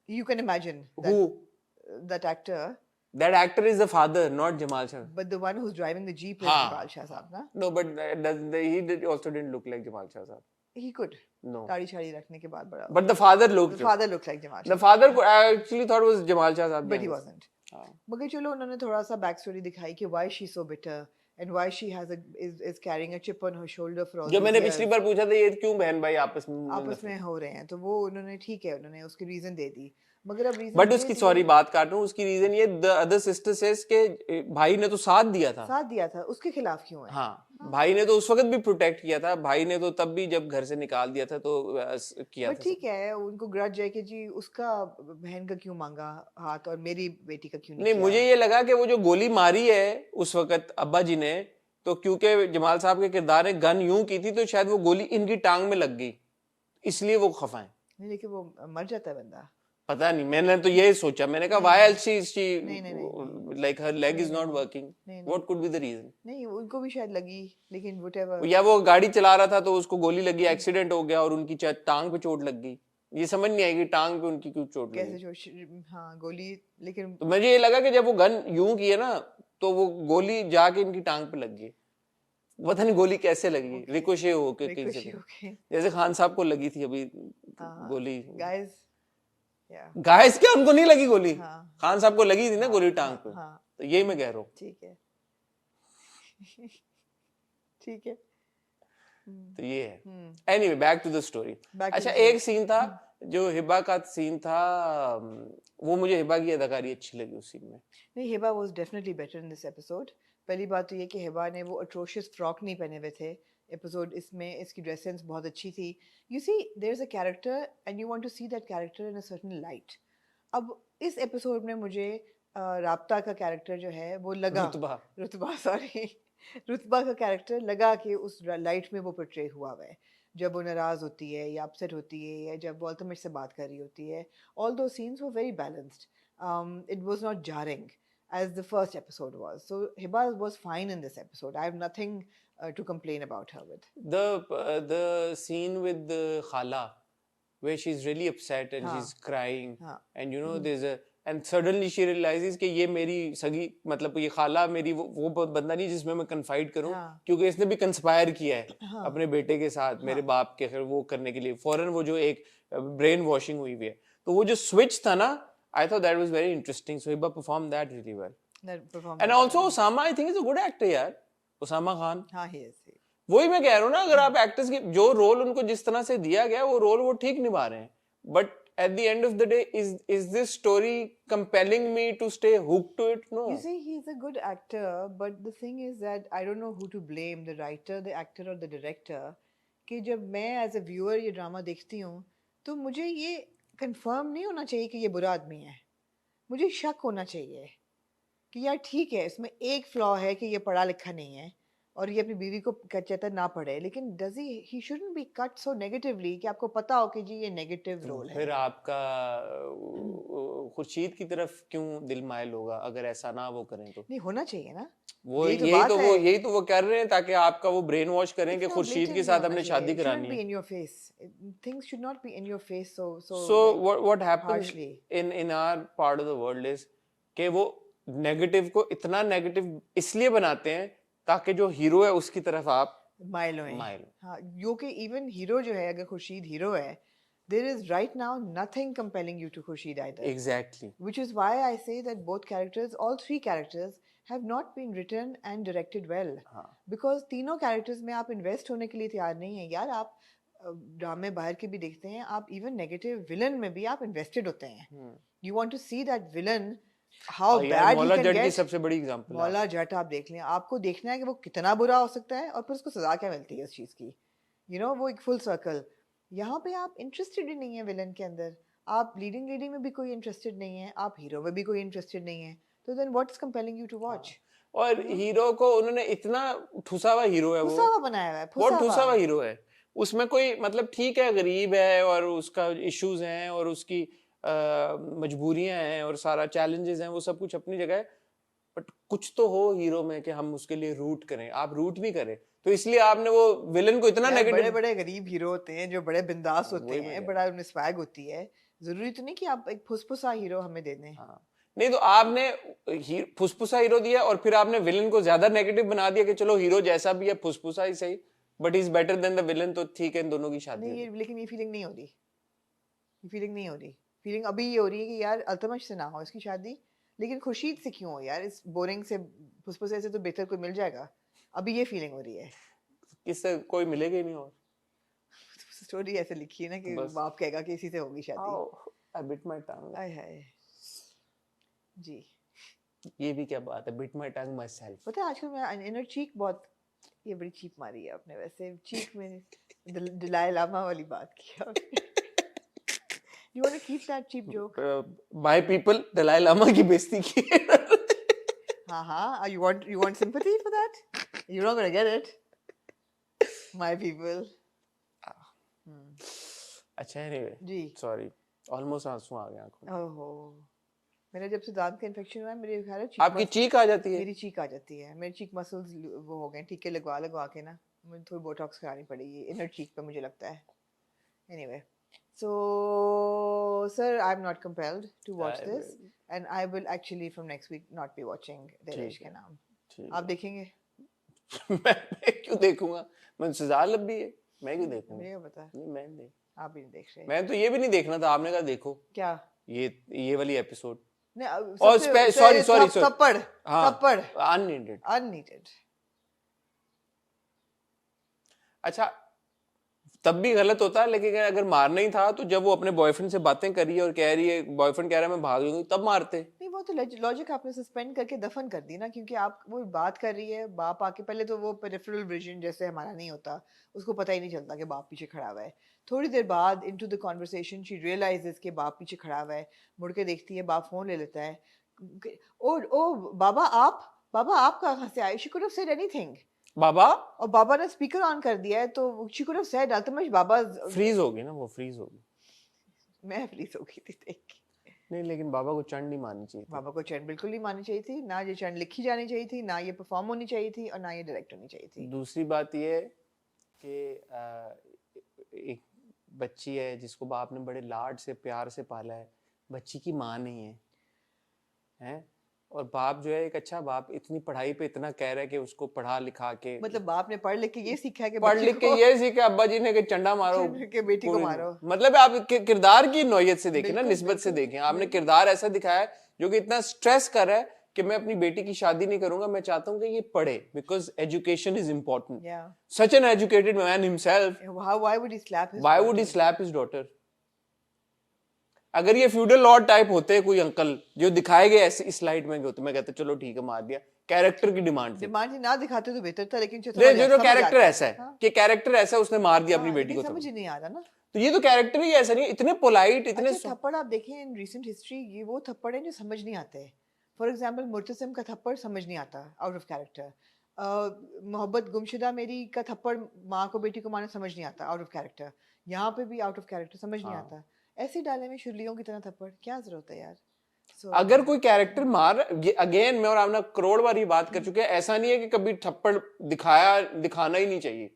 You can imagine who that actor, that actor is the father, not Jamal Shah. but the one who's driving the jeep is हाँ, Jabal Shah साहब ना। no but also didn't look like Jamal Shah साहब, He could no, दाढ़ी शाड़ी रखने के बाद बड़ा। but the father The looked, father looked like Jamal the Shah, father I actually thought was Jamal Shah साहब, but he wasn't. हाँ। मगर चलो उन्होंने थोड़ा सा बैक स्टोरी दिखाई कि why she's so bitter and why she is carrying a chip on her shoulder for all जो these मैंने years. पिछली बार पूछा था ये क्यों बहन भाई आपस आपस में हो रहे हैं, तो वो उन्होंने ठीक है उन्होंने उसकी रीजन दे दी, मगर अब रीजन बट उसकी सॉरी बात काट रहा हूँ, उसकी रीजन ये द अदर सिस्टर सेज के भाई ने तो साथ दिया था, साथ दिया था, उसके खिलाफ क्यों है? हाँ भाई ने तो उस वक्त भी प्रोटेक्ट किया था, भाई ने तो तब भी जब घर से निकाल दिया था तो किया बट था ठीक है, उनको ग्रज है कि जी उसका बहन का क्यों मांगा हाथ और मेरी बेटी का क्यों नहीं किया? मुझे ये लगा कि वो जो गोली मारी है उस वक्त अब्बा जी ने, तो क्योंकि जमाल साहब के किरदार ने गन यूं की थी तो शायद वो गोली इनकी टांग में लग गई, इसलिए वो खफा है। नहीं, लेकिन वो मर जाता है बंदा। पता नहीं, मैंने तो ये सोचा, मैंने कहा व्हाई एल्स शी नहीं, like her leg is not working, नहीं, what could be the reason? नहीं उनको भी शायद लगी, लेकिन व्हाटएवर। या वो गाड़ी चला रहा था तो उसको गोली लगी, एक्सीडेंट हो गया और उनकी टांग पे चोट लग गई, ये समझ नहीं आएगी टांग पे उनकी क्यों चोट कैसे लगी। जो हाँ गोली, लेकिन तो मुझे ये लगा कि जब वो गन यूं की है ना तो वो गोली जाके इनकी टांग पे लग गई, पता नहीं गोली कैसे लगी, रिकोशे हो के कहीं से, ओके जैसे खान साहब को लगी थी अभी हाँ, गोली। गाइस या गाइस क्या उनको नहीं लगी गोली? हाँ खान साहब को लगी थी ना हाँ, गोली टांग हाँ, पे, हाँ तो यही मैं कह रहा हूँ। ठीक है ठीक है तो ये है। Hmm anyway back to the story. Back to अच्छा the story. एक सीन था जो हिबा का सीन था, वो मुझे हिबा की अदाकारी अच्छी लगी उस सीन में। नहीं, Hiba was definitely better in this episode. पहली बात तो ये कि हिबा ने वो अट्रोशियस फ्रॉक नहीं पहने हुए थे एपिसोड, इसमें इसकी ड्रेस सेंस बहुत अच्छी थी। You see there is a character and you want to see that character in a certain light. अब इस एपिसोड में मुझे राब्ता का कैरेक्टर जो है वो लगा, रुतबा सॉरी रुतबा का कैरेक्टर लगा कि उस लाइट में वो पोर्ट्रे हुआ हुआ है, जब वो नाराज़ होती है या अपसेट होती है या जब वो अल्तमिश से बात कर रही होती है। ऑल दो scenes were very balanced, it was not jarring as the first episode was. So Hiba was fine in this episode. I have nothing to complain about her with. The scene with the khala where she's really upset and हाँ, she's crying हाँ, and you know there's a and suddenly she realizes कि ये मेरी सगी मतलब ये खाला मेरी वो बंदा नहीं जिसमें मैं कन्फाइड करूं, हाँ, क्योंकि इसने भी कंस्पायर किया है हाँ, अपने बेटे के साथ, मेरे बाप के वो करने के लिए फौरन वो जो एक ब्रेन वॉशिंग हुई हुई है, तो वो जो स्विच था ना, I thought that was very interesting. So Hiba performed that really well. that performance And also Osama, I think is a good actor यार, Osama Khan. हाँ he is. वही मैं कह रहा हूँ ना, अगर आप एक्टर्स की जो रोल उनको जिस तरह से दिया गया वो रोल वो ठीक निभा रहे हैं, but at the end of the day is this story compelling me to stay hooked to it? No. You see, he's a good actor, but the thing is that I don't know who to blame, the writer, the actor or the director. कि जब मैं as a viewer ये ड्रामा देखती हूँ तो मुझे ये कंफर्म नहीं होना चाहिए कि ये बुरा आदमी है, मुझे शक होना चाहिए कि यार ठीक है इसमें एक फ्लॉ है कि ये पढ़ा लिखा नहीं है और ये अपनी बीवी को कहता ना पढ़े, लेकिन does he shouldn't be cut so negatively कि आपको पता हो कि जी ये नेगेटिव रोल है। फिर आपका खुर्शीद की तरफ क्यों दिल माइल होगा अगर ऐसा ना वो करें तो? नहीं होना चाहिए ना, वो यही तो वो कर रहे हैं ताकि आपका वो ब्रेन वॉश करें कि खुर्शीद के साथ हमने शादी करानी है। in your face, things should not be in your face so what happens in our part of the world is कि वो नेगेटिव को इतना नेगेटिव इसलिए बनाते हैं ताकि जो हीरो है उसकी तरफ आप माइल होएं। हाँ, जो कि इवन हीरो जो है, अगर खुर्शीद हीरो है, there is right now nothing compelling you to Khurshid either. Exactly. Which is why I say that both characters, all three characters, have not been written and directed well. हाँ. Because तीनों characters में आप invest होने के लिए तैयार नहीं है यार। आप ड्रामे बाहर के भी देखते हैं, आप इवन नेगेटिव विलन में भी आप इन्वेस्टेड होते हैं। You want to see that villain how और यार बैड मौला ही कैन जट की गेट। सबसे बड़ी एग्जांपल है। मौला जट आप देख लें, आपको देखना है कि वो कितना बुरा हो सकता है और फिर उसको सजा क्या मिलती है उस चीज की। वो एक फुल सर्कल। यहाँ पे आप इंटरेस्टेड ही नहीं है विलन के अंदर, आप लीडिंग लीडिंग में भी कोई इंटरेस्टेड नहीं है, आप हीरो में भी कोई इंटरेस्टेड नहीं है, तो then what is compelling you to watch? और हीरो को उन्होंने इतना ठुसा हुआ हीरो है, फुसा हुआ बनाया हुआ है, बहुत फुसा ठुसा हुआ हुआ। हीरो है। उसमें कोई मतलब ठीक है, गरीब है और उसका इश्यूज हैं और उसकी मजबूरियां हैं और सारा चैलेंजेस हैं, वो सब कुछ अपनी जगह है, बट कुछ तो हो हीरो में कि हम उसके लिए रूट करें। आप रूट भी करें, तो इसलिए आपने वो विलन को इतना बड़े नेगेटिव। बड़े गरीब हीरो होते हैं जो बड़े बिंदास होते वही मैं हैं, कह बड़ा उनमें स्वैग होती है। जरूरी तो नहीं कि आप एक फुसफुसा हीरो हमें दे दें। हाँ, नहीं तो आपने फुसफुसा हीरो दिया और फिर आपने विलन को ज्यादा नेगेटिव बना दिया कि चलो हीरो जैसा भी है फुसफुसा ही सही, but is better than the villain, तो ठीक है इन दोनों की शादी नहीं, होगी। लेकिन ये फीलिंग नहीं हो रही, ये फीलिंग नहीं हो रही। फीलिंग अभी ये हो रही है कि यार अल्तमश से ना हो इसकी शादी, लेकिन खुर्शीद से क्यों हो यार, इस बोरिंग से फुसफुसे से तो बेहतर कोई मिल जाएगा। अभी ये फीलिंग हो रही है। इससे कोई मिलेगा ही नहीं। और स्टोरी ऐसे लिखी है ना कि बस बाप कहेगा कि इसी से होगी शादी। आई बिट माय टंग। हाय हाय जी। ये भी क्या बात है, bit my tongue my self. पता है आजकल मैं इनर चीक बहुत, ये बड़ी चीप मारी है आपने वैसे, चीक में दलाई लामा वाली बात की आपने। You want to keep that cheap joke? My people Dalai Lama की बेइज्जती की। हाँ, you want sympathy for that? You're not gonna get it. My people. अच्छा एनीवे जी। सॉरी, ऑलमोस्ट आंसू आ गए आंखों में। ओहो, मेरा जब से दांत का इन्फेक्शन हुआ है मेरे ख्याल है आपकी चीख आ जाती है? मेरी चीक आ जाती है, मेरी चीक मसल्स वो हो गए टीके लगवा के ना, मुझे थोड़ी बोटॉक्स करानी पड़ेगी इनर चीक पे मुझे लगता है। Anyway, so sir, I'm not compelled to watch this, and I will actually from next week not be watching दरिश के नाम। आप देखेंगे? मैं क्यों देखूंगा, मैं सजा लब भी है, मैं क्यों देखूंगा? मुझे क्या पता, नहीं मैं नहीं, आप भी नहीं देख रहे। मैं तो ये भी नहीं देखना था, आपने कहा देखो क्या ये वाली एपिसोड। और सॉरी थप्पड़ अननीडेड। अच्छा तब भी गलत होता है, लेकिन अगर मारना ही था तो जब वो अपने बॉयफ्रेंड से बातें कर रही है और कह रही है, बॉयफ्रेंड कह रहा है मैं भाग लूंगी, तब मारते। नहीं, वो तो लॉजिक आपने सस्पेंड करके दफन कर दी ना, क्योंकि आप वो बात कर रही है, बाप आके पहले तो वो पेरिफेरल विजन जैसे हमारा नहीं होता, उसको पता ही नहीं चलता कि बाप पीछे खड़ा हुआ है। थोड़ी देर बाद into the conversation she realises कि बाप पीछे खड़ा हुआ है, मुड़ के देखती है बाप फोन ले लेता है। ओ बाबा आप कहाँ से आए? She could have said anything बाबा, और बाबा ने स्पीकर ऑन कर दिया है, तो she could have said Altamash बाबा। फ्रीज होगी ना, वो फ्रीज होगी। मैं फ्रीज हो गई थी देख के। नहीं लेकिन बाबा को चंड नहीं मारनी चाहिए थी। बाबा को चंड बिल्कुल नहीं माननी चाहिए थी, ना ये चंड लिखी जानी चाहिए थी, ना ये परफॉर्म होनी चाहिए थी, और ना ये डायरेक्ट होनी चाहिए थी। दूसरी बात ये कि एक बच्ची है जिसको बाप ने बड़े लाड से प्यार से पाला है, बच्ची की माँ नहीं है, और बाप जो है एक अच्छा बाप इतनी पढ़ाई पे इतना कह रहा है कि उसको पढ़ा लिखा के, मतलब बाप ने पढ़ लिख के ये सीखा है कि पढ़ लिख के ये सीखा अब्बा जी ने कि चंडा मारो के बेटी को मारो। मतलब आप किरदार की नौयत से देखें ना, बिल्कुल, निस्बत से बिल्कुल, देखें। आपने किरदार ऐसा दिखाया है जो कि इतना स्ट्रेस कर रहा है कि मैं अपनी बेटी की शादी नहीं करूंगा, मैं चाहता हूं कि ये पढ़े, because education is important. Such an educated man himself, why would he slap his daughter? अगर ये फ्यूडल लॉर्ड टाइप होते कोई अंकल जो दिखाए गए ऐसे इस स्लाइड में होते, मैं कहता चलो ठीक है मार दिया, कैरेक्टर की डिमांड ही ना दिखाते तो बेहतर था, लेकिन जो कैरेक्टर ऐसा है कि कैरेक्टर ऐसा उसने मार दिया अपनी बेटी को, समझ ही नहीं आ रहा ना। तो ये तो कैरेक्टर ही ऐसा नहीं, इतने पोलाइट, इतने थप्पड़ आप देखें इन रीसेंट हिस्ट्री, ये वो थप्पड़ है जो समझ नहीं आते। फॉर एग्जाम्पल मुर्तसिम का थप्पड़ समझ नहीं आता, आउट ऑफ कैरेक्टर। मोहब्बत गुमशुदा मेरी का थप्पड़ माँ को बेटी को मारना समझ नहीं आता, आउट ऑफ कैरेक्टर। यहाँ पे भी आउट ऑफ कैरेक्टर, समझ नहीं आता। ऐसे डाले में शुरलियों की तरह थप्पड़, क्या जरूरत है यार? अगर कोई कैरेक्टर मार, अगेन मैं और आपने करोड़ बार ये बात कर चुके हैं, ऐसा नहीं है कि कभी थप्पड़ दिखाना ही नहीं चाहिए,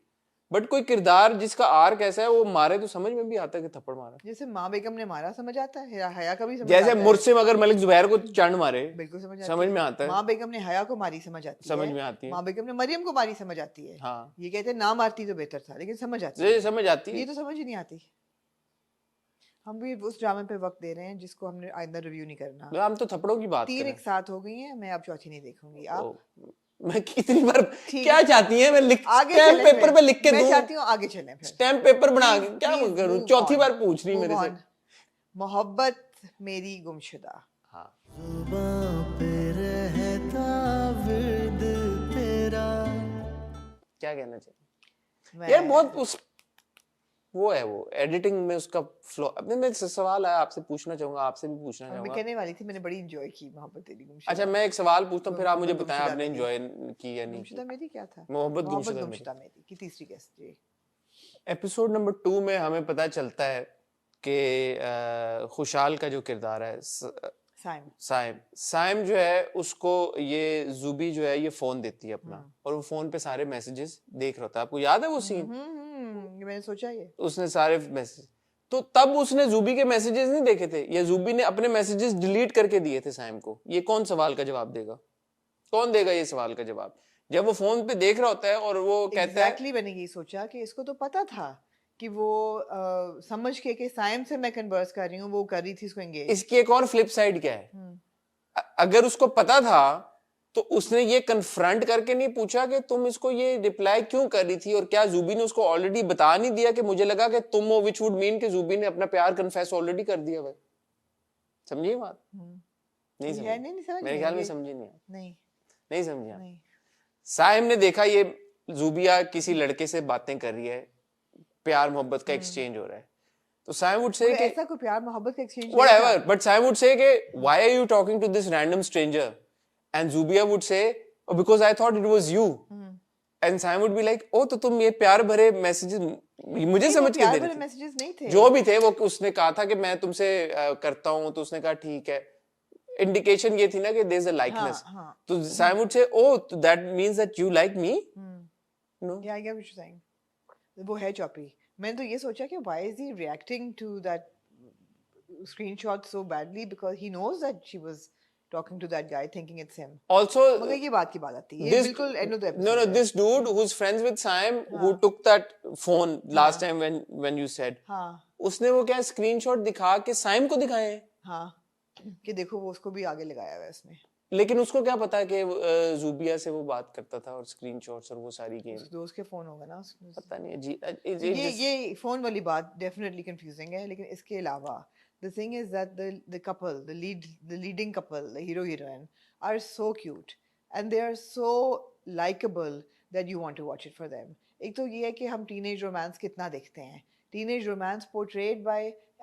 बट कोई किरदार जिसका आर्क ऐसा है वो मारे तो समझ में भी आता है कि थप्पड़ मारा। जैसे माँ बेगम ने मारा समझ आता है, हया का भी समझ जैसे मुर्सिम अगर मलिक जुबैर को चंड मारे बिल्कुल समझ में आता है। माँ बेगम ने हया को मारी समझ आती है, समझ में आती है। माँ बेगम ने मरियम को मारी समझ आती है। हाँ, ये कहते हैं ना मारती तो बेहतर था, लेकिन समझ आती है, समझ आती है। ये तो समझ ही नहीं आती। हम भी उस ड्रामे पे वक्त दे रहे हैं जिसको हमने आइंदा रिव्यू नहीं करना। हम तो थप्पड़ों की बात 3 एक साथ हो गई हैं, मैं अब चौथी नहीं देखूंगी। आप मैं कितनी बार ठीक क्या है। चाहती है मैं लिख आगे स्टैम्प चलें पेपर फिर। पे लिख के मैं दूं चाहती हूँ आगे चलें फिर। स्टैम्प पेपर बना के Please, क्या please करूं move चौथी on. बार पूछ रही Move मेरे से on. मोहब्बत मेरी गुमशुदा। हाँ जुबां पे रहता विद तेरा। क्या कहना चाहिए मैं यार बहुत उस वो है वो एडिटिंग में उसका फ्लो अपने में सवाल है आपसे पूछना चाहूंगा आपसे भी पूछना मैं चाहूंगा कहने वाली थी मैंने बड़ी इंजॉय की मोहब्बत तेरी गुमशुदा। अच्छा मैं एक सवाल पूछता हूँ फिर आप मुझे मोहब्बत बताएं गुमशुदा आपने मेरी। एंजॉय की या नहीं गुमशुदा की मेरी क्या था? मोहब्बत मोहब्बत गुमशुदा मेरी गुमशुदा मेरी की तीसरी गेस्ट जी। एपिसोड नंबर 2 में हमें पता चलता है कि खुशाल का जो किरदार है साइम। साइम जो है उसको ये जुबी जो है ये फोन देती है अपना और वो फोन पे सारे मैसेजेस देख रहा था आपको याद है वो सीन ये मैंने सोचा ये। उसने सारे मैसेज तो तब उसने जुबी के मैसेजेस नहीं देखे थे या जुबी ने अपने मैसेजेस डिलीट करके दिए थे साइम को ये कौन सवाल का जवाब देगा कौन देगा ये सवाल का जवाब जब वो फोन पे देख रहा होता है और वो कहता है Exactly मैंने ये सोचा कि इसको तो पता था कि वो समझ के कि साइम से मैं कन्वर्स कर रही हूँ वो कर रही थी इसको एंगेज। इसकी एक और फ्लिप साइड क्या है अगर उसको पता था तो उसने ये कन्फ्रंट करके नहीं पूछा कि तुम इसको ये रिप्लाई क्यों कर रही थी और क्या जूबी ने उसको ऑलरेडी बता नहीं दिया कि मुझे लगा कि तुम हो विच वुड मीन कि जूबी ने अपना प्यार कन्फेस ऑलरेडी कर दिया भाई समझिए बात नहीं समझी नहीं समझ मेरे ख्याल में समझी नहीं नहीं नहीं समझी नहीं। साइम ने देखा ये जूबिया किसी लड़के से बातें कर रही है प्यार मोहब्बत का एक्सचेंज हो रहा है तो साइम वुड से कि ऐसा कोई प्यार मोहब्बत का exchange whatever but Sam would say कि why are you talking to this random stranger and Zubia would say oh because I thought it was you and Sam would be like oh तो तुम ये प्यार भरे मैसेजेस मुझे समझ के दे रहे थे मैसेजेस नहीं थे जो भी थे वो उसने कहा था कि मैं तुमसे करता हूँ तो उसने कहा ठीक है इंडिकेशन ये थी ना कि there's a likeness तो Sam would say oh that means that you like me no Yeah, I get what you're saying. वो है चौपी। मैंने तो ये सोचा कि why is he reacting to that screenshot so badly because he knows that she was talking to that guy thinking it's him. also मगर ये बात की बात आती है ये बिल्कुल end of the episode no है। this dude who's friends with Sam who took that phone last time when you said हाँ उसने वो क्या स्क्रीनशॉट दिखा के साइम को दिखाए हाँ कि देखो वो उसको भी आगे लगाया हुआ है इसने। लेकिन उसको क्या पता कि जूबिया से वो बात करता था और स्क्रीनशॉट्स और वो सारी गेम उसके दोस्त के फोन होगा ना उसमें। पता नहीं है जी ये फोन वाली बात डेफिनेटली कंफ्यूजिंग है लेकिन इसके अलावा the thing is that the couple the leading couple the hero heroine are so cute and they are so likable that you want to watch it for them. एक तो ये है कि हम teenage romance कितना देखते हैं teenage romance portrayed by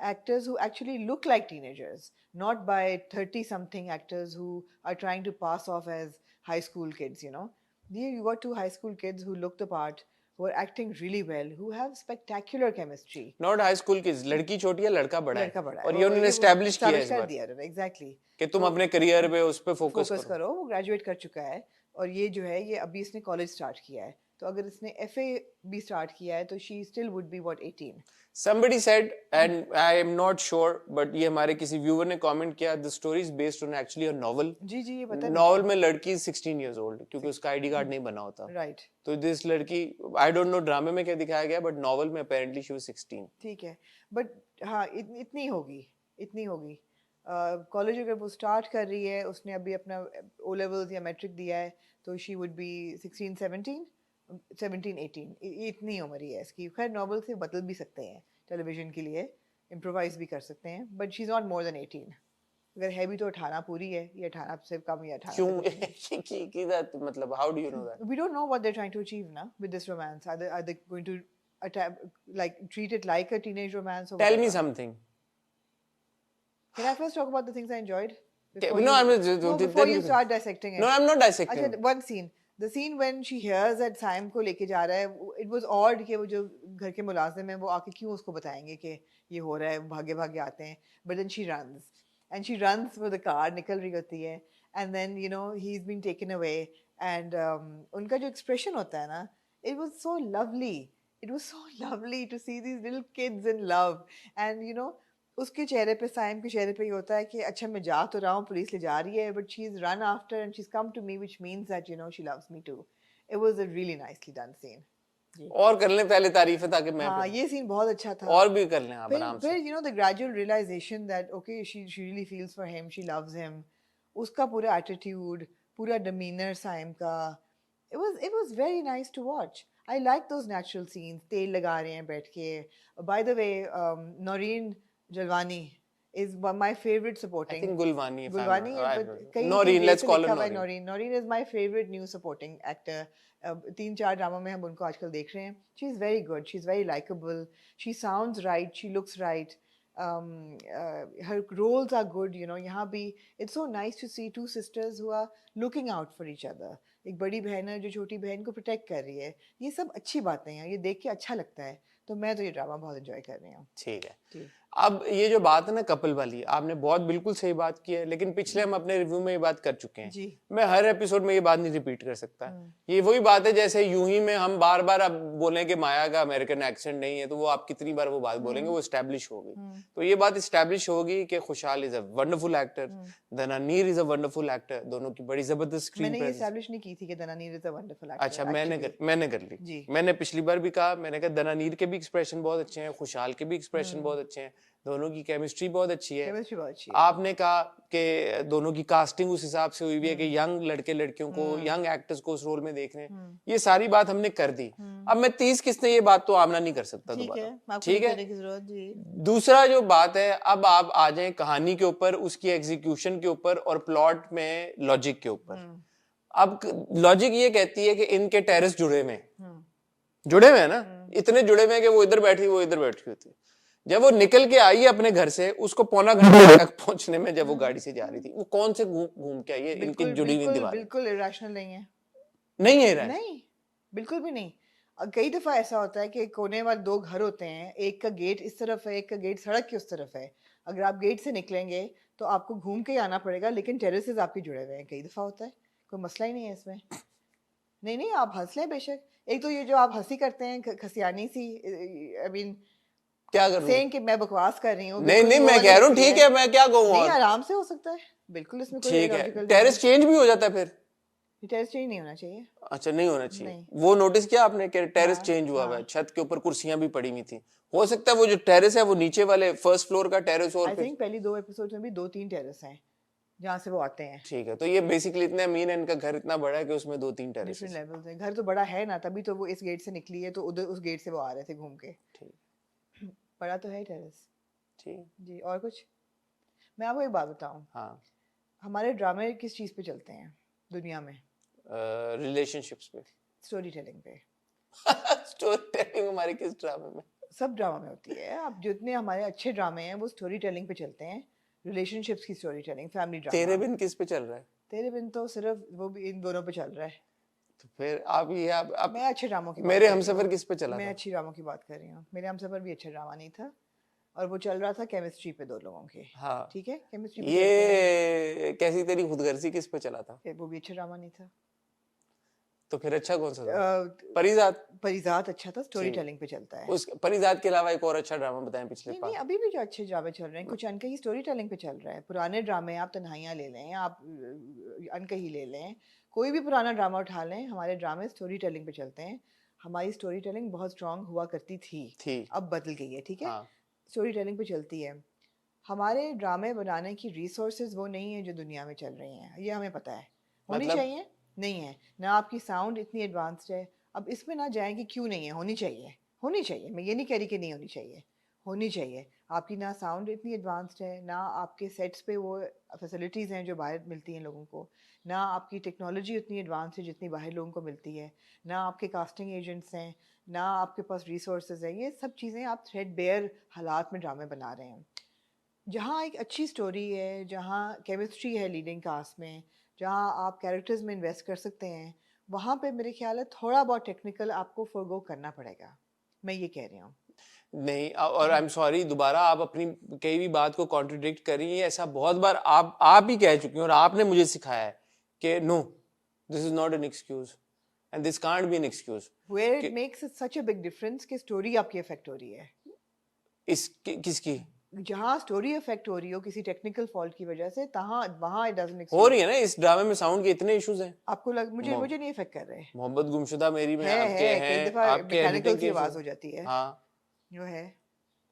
actors who actually look like teenagers not by 30 something actors who are trying to pass off as high school kids you know. Here you got two high school kids who look the part who are acting really well, who have spectacular chemistry. Not high school की लड़की छोटी है लड़का बड़ा लड़का बड़ा है और ये उन्होंने एस्टैब्लिश किया है इस कर बार दिया है एग्जैक्टली कि तुम अपने करियर पे उस पे फोकस करो वो ग्रेजुएट कर चुका है और ये जो है ये अभी इसने कॉलेज स्टार्ट किया है तो अगर इसने एफए भी स्टार्ट किया है तो she still would be what 18. somebody said and I am not sure but ये हमारे किसी व्यूअर ने कमेंट किया the story is based on actually a novel जी ये पता नॉवल में लड़की 16 years old क्योंकि उसका आईडी कार्ड नहीं बना होता राइट तो दिस लड़की आई डोंट नो ड्रामे में क्या दिखाया गया बट नॉवल में अपेरेंटली शी वाज 16 ठीक है बट हाँ इतनी होगी कॉलेज अगर वो स्टार्ट कर रही है उसने अभी अपना ओ लेवल्स या मैट्रिक दिया है तो शी वुड बी 17-18 इतनी उम्र ही है इसकी खैर नॉवल से बदल भी सकते हैं टेलीविजन के लिए इम्प्रोवाइज भी कर सकते हैं but she is not more than 18 अगर है भी तो 18 पूरी है ये 18 से कम या 18 क्यों की दैट मतलब how do you know that we don't know what they're trying to achieve now with this romance are they going to like treat it like a teenage romance or tell me whatever? Something Can I first talk about the things I enjoyed before you start dissecting it? No, I'm not dissecting. अच्छा, one scene. The scene when she hears that Sam को लेके जा रहा है, it was odd कि वो जो घर के मुलाजिम हैं वो आके क्यों उसको बताएंगे कि ये हो रहा है, भागे भागे आते हैं. But then she runs. And she runs for the car, निकल रही होती है. And then, you know, he's been taken away. And उनका जो expression होता है ना, it was so lovely. It was so lovely to see these little kids in love. And, you know, उसके चेहरे पे साइम के चेहरे पे ये होता है कि अच्छा मैं जा तो रहा हूँ पुलिस ले जा रही है but she is run after and she is come to me which means that you know she loves me to it was a really nicely done scene और कर लें पहले तारीफें ताकि मैं हाँ ये सीन बहुत अच्छा था और भी कर लें आप आराम से फिर you know the gradual realisation that okay she really feels for him she loves him उसका पूरा एटीट्यूड पूरा डिमीनर साइम का it was very nice to watch. I like those natural scenes. तेल लगा रहे हैं बैठ के. By the way, Noreen Jalwani is my favorite I supporting. think Gulwani, if I'm Gulwani, not- but कहीं Noreen, let's से call her लिखा हुआ है Noreen. Noreen. Noreen is my favorite new supporting actor. 3-4 drama में हम उनको आजकल देख रहे हैं. She is very good. She's very likable. She sounds right. She looks right. Her roles are good. You know, यहाँ भी it's so nice to see two sisters who are looking out for each other. एक बड़ी बहन है जो छोटी बहन को प्रोटेक्ट कर रही है. ये सब अच्छी बातें हैं. ये देख के अच्छा लगता है. तो मैं तो ये ड्रामा बहुत एंजॉय कर रही हूँ. ठीक है. जी. अब ये जो बात है ना कपल वाली, आपने बहुत बिल्कुल सही बात की है, लेकिन पिछले हम अपने रिव्यू में ये बात कर चुके हैं. जी. मैं हर एपिसोड में ये बात नहीं रिपीट कर सकता. ये वही बात है जैसे यूं ही में हम बार बार अब बोलें कि माया का अमेरिकन एक्सेंट नहीं है, तो वो आप कितनी बार वो बात बोलेंगे, वो एस्टैब्लिश होगी. तो ये बात एस्टैब्लिश होगी कि Khushhal is a wonderful actor, Dananeer is a wonderful actor. दोनों की बड़ी जबरदस्त स्क्रीन मैंने ये प्रेजेंस. एस्टैब्लिश नहीं की थी कि दनानीर इज अ वंडरफुल एक्टर. अच्छा, मैंने कर ली. जी. मैंने पिछली बार भी कहा, मैंने कहा दनानीर के भी एक्सप्रेशन बहुत अच्छे हैं, खुशहाल के भी एक्सप्रेशन बहुत अच्छे हैं, दोनों की केमिस्ट्री बहुत अच्छी है. केमिस्ट्री बहुत अच्छी है. आपने कहा कि दोनों की कास्टिंग उस हिसाब से हुई हुई है कि यंग लड़के लड़कियों को, यंग एक्टर्स को उस रोल में देख रहे हैं. ये सारी बात हमने कर दी. अब मैं 30 किस्तें ये बात तो आमना नहीं कर सकता ठीक है. दोबारा. आपको ठीक नहीं है. करने की जरूरत. जी. दूसरा जो बात है, अब आप आ जाएं कहानी के ऊपर, उसकी एग्जीक्यूशन के ऊपर और प्लॉट में लॉजिक के ऊपर. अब लॉजिक ये कहती है कि इनके टेरेस जुड़े हुए हैं. जुड़े हुए हैं ना, इतने जुड़े हुए हैं कि वो इधर बैठी वो इधर बैठी होती है. जब वो निकल के आई है अपने घर से, उसको पौना घंटा तक पहुंचने में जब वो गाड़ी से जा रही थी, वो कौन से घूम के आई है, इनकी जुड़ी हुई दीवार बिल्कुल इरेशनल नहीं है. नहीं है रहा. नहीं, बिल्कुल भी नहीं. कई दफा ऐसा होता है कि कोने वाले 2 घर होते हैं, एक का गेट इस तरफ है, एक का गेट सड़क के उस तरफ है. अगर आप गेट से निकलेंगे तो आपको घूम के ही आना पड़ेगा, लेकिन टेरेसेस आपके जुड़े हुए हैं. कई दफा होता है, कोई मसला ही नहीं है इसमें. नहीं, आप हंस लें बेशक. एक तो ये जो आप हंसी करते हैं खसियानी सी, आई मीन क्या करूं? सेइंग कि मैं बकवास कर रही हूँ. नहीं, मैं कह रहा हूँ ठीक है, मैं क्या कहूँ. नहीं, आराम से हो सकता है. बिल्कुल इसमें कोई ठीक है. illogical टेरेस चेंज भी हो जाता है फिर. टेरेस चेंज नहीं होना चाहिए. अच्छा, नहीं होना चाहिए. नहीं. वो नोटिस किया आपने कि टेरेस चेंज हुआ हुआ है, छत के ऊपर कुर्सियां भी पड़ी हुई थी. हो सकता है वो जो टेरेस है वो नीचे वाले फर्स्ट फ्लोर का टेरेस और आई थिंक पहली 2 एपिसोड में भी 2-3 टेरेस हैं जहाँ से वो आते हैं. ठीक है. तो ये बेसिकली इतने अमीन है, इनका घर इतना बड़ा है कि उसमें 2-3 टेरेस डिफरेंट लेवल्स हैं. घर तो बड़ा है ना, तभी तो वो इस गेट से निकली है, तो उधर उस गेट से वो आ रहे थे घूम के. ठीक. बड़ा तो है टेरेस. ठीक जी. और कुछ मैं आपको एक बात बताऊं. हाँ. हमारे ड्रामे किस चीज़ पे चलते हैं दुनिया में? रिलेशनशिप्स पे. स्टोरी टेलिंग पे. स्टोरी टेलिंग हमारे किस ड्रामे में? सब ड्रामा में होती है. अब जितने हमारे अच्छे ड्रामे हैं वो स्टोरी टेलिंग पे चलते हैं. रिलेशनशिप्स की स्टोरी टेलिंग, फैमिली ड्रामा. तेरे बिन किस पे चल रहा है? तेरे बिन तो सिर्फ वो भी इन दोनों पे चल रहा है. तो फिर आप ये आप मैं अच्छे ड्रामों की मेरे हमसफर किस पे चला मैं था? अच्छी ड्रामों की बात कर रही हूँ. मेरे हमसफर भी अच्छा ड्रामा नहीं था, और वो चल रहा था केमिस्ट्री पे 2 लोगों के. हाँ. ठीक है. केमिस्ट्री पे ये कैसी तेरी खुदगर्जी किस पे चला था? वो भी अच्छा ड्रामा नहीं था. तो फिर अच्छा कौन सा था? परिजात. परिजात अच्छा था. स्टोरी ठीक. टेलिंग पे चलता है. उस परिजात के अलावा एक और अच्छा ड्रामा बताएं पिछले नहीं, अभी भी जो अच्छे ड्रामे चल रहे हैं, कुछ अनकही स्टोरी टेलिंग पे चल रहा है. पुराने ड्रामे आप तन्हाइयाँ ले लें, आप अनकही ले लें, कोई भी पुराना ड्रामा उठा लें, हमारे ड्रामे स्टोरी टेलिंग पे चलते हैं. हमारी स्टोरी टेलिंग बहुत स्ट्रांग हुआ करती थी. अब बदल गई है. ठीक है. हाँ. स्टोरी टेलिंग पे चलती है. हमारे ड्रामे बनाने की रिसोर्सेज वो नहीं है जो दुनिया में चल रही हैं. ये हमें पता है. होनी मतलब? चाहिए, नहीं है ना. आपकी साउंड इतनी एडवांस्ड है. अब इसमें ना जाए कि क्यों नहीं है. होनी चाहिए, होनी चाहिए. मैं ये नहीं कह रही कि नहीं होनी चाहिए, होनी चाहिए. आपकी ना साउंड इतनी एडवांस्ड है, ना आपके सेट्स पे वो फैसिलिटीज़ हैं जो बाहर मिलती हैं लोगों को, ना आपकी टेक्नोलॉजी उतनी एडवांस है जितनी बाहर लोगों को मिलती है, ना आपके कास्टिंग एजेंट्स हैं, ना आपके पास रिसोर्सेज हैं. ये सब चीज़ें आप थ्रेड बेयर हालात में ड्रामे बना रहे हैं. जहाँ एक अच्छी स्टोरी है, जहाँ केमिस्ट्री है लीडिंग कास्ट में, जहाँ आप कैरेक्टर्स में इन्वेस्ट कर सकते हैं, वहाँ पे मेरे ख्याल है थोड़ा बहुत टेक्निकल आपको फॉरगो करना पड़ेगा. मैं ये कह रही हूँ. नहीं, और आई एम सॉरी, दोबारा आप अपनी कई भी बात को कॉन्ट्रडिक्ट कर रही हैं. ऐसा बहुत बार आप ही कह चुकी हैं और आपने मुझे सिखाया है कि no, this is not an excuse and this can't be an excuse. Where it makes such a big difference कि स्टोरी आपकी अफेक्ट हो रही है. किसकी जहाँ स्टोरी अफेक्ट हो रही हो किसी टेक्निकल फॉल्ट की वजह से, वहाँ इट डजंट हो रही है ना. इस ड्रामे में साउंड के इतने इश्यूज हैं. आपको मुझे नहीं अफेक्ट कर रहे. मोहब्बत गुमशुदा मेरी में है आपके कई हैं, दफा आपके मैकेनिकल editing सी के आवाज issues. हो जाती है. हाँ, जो है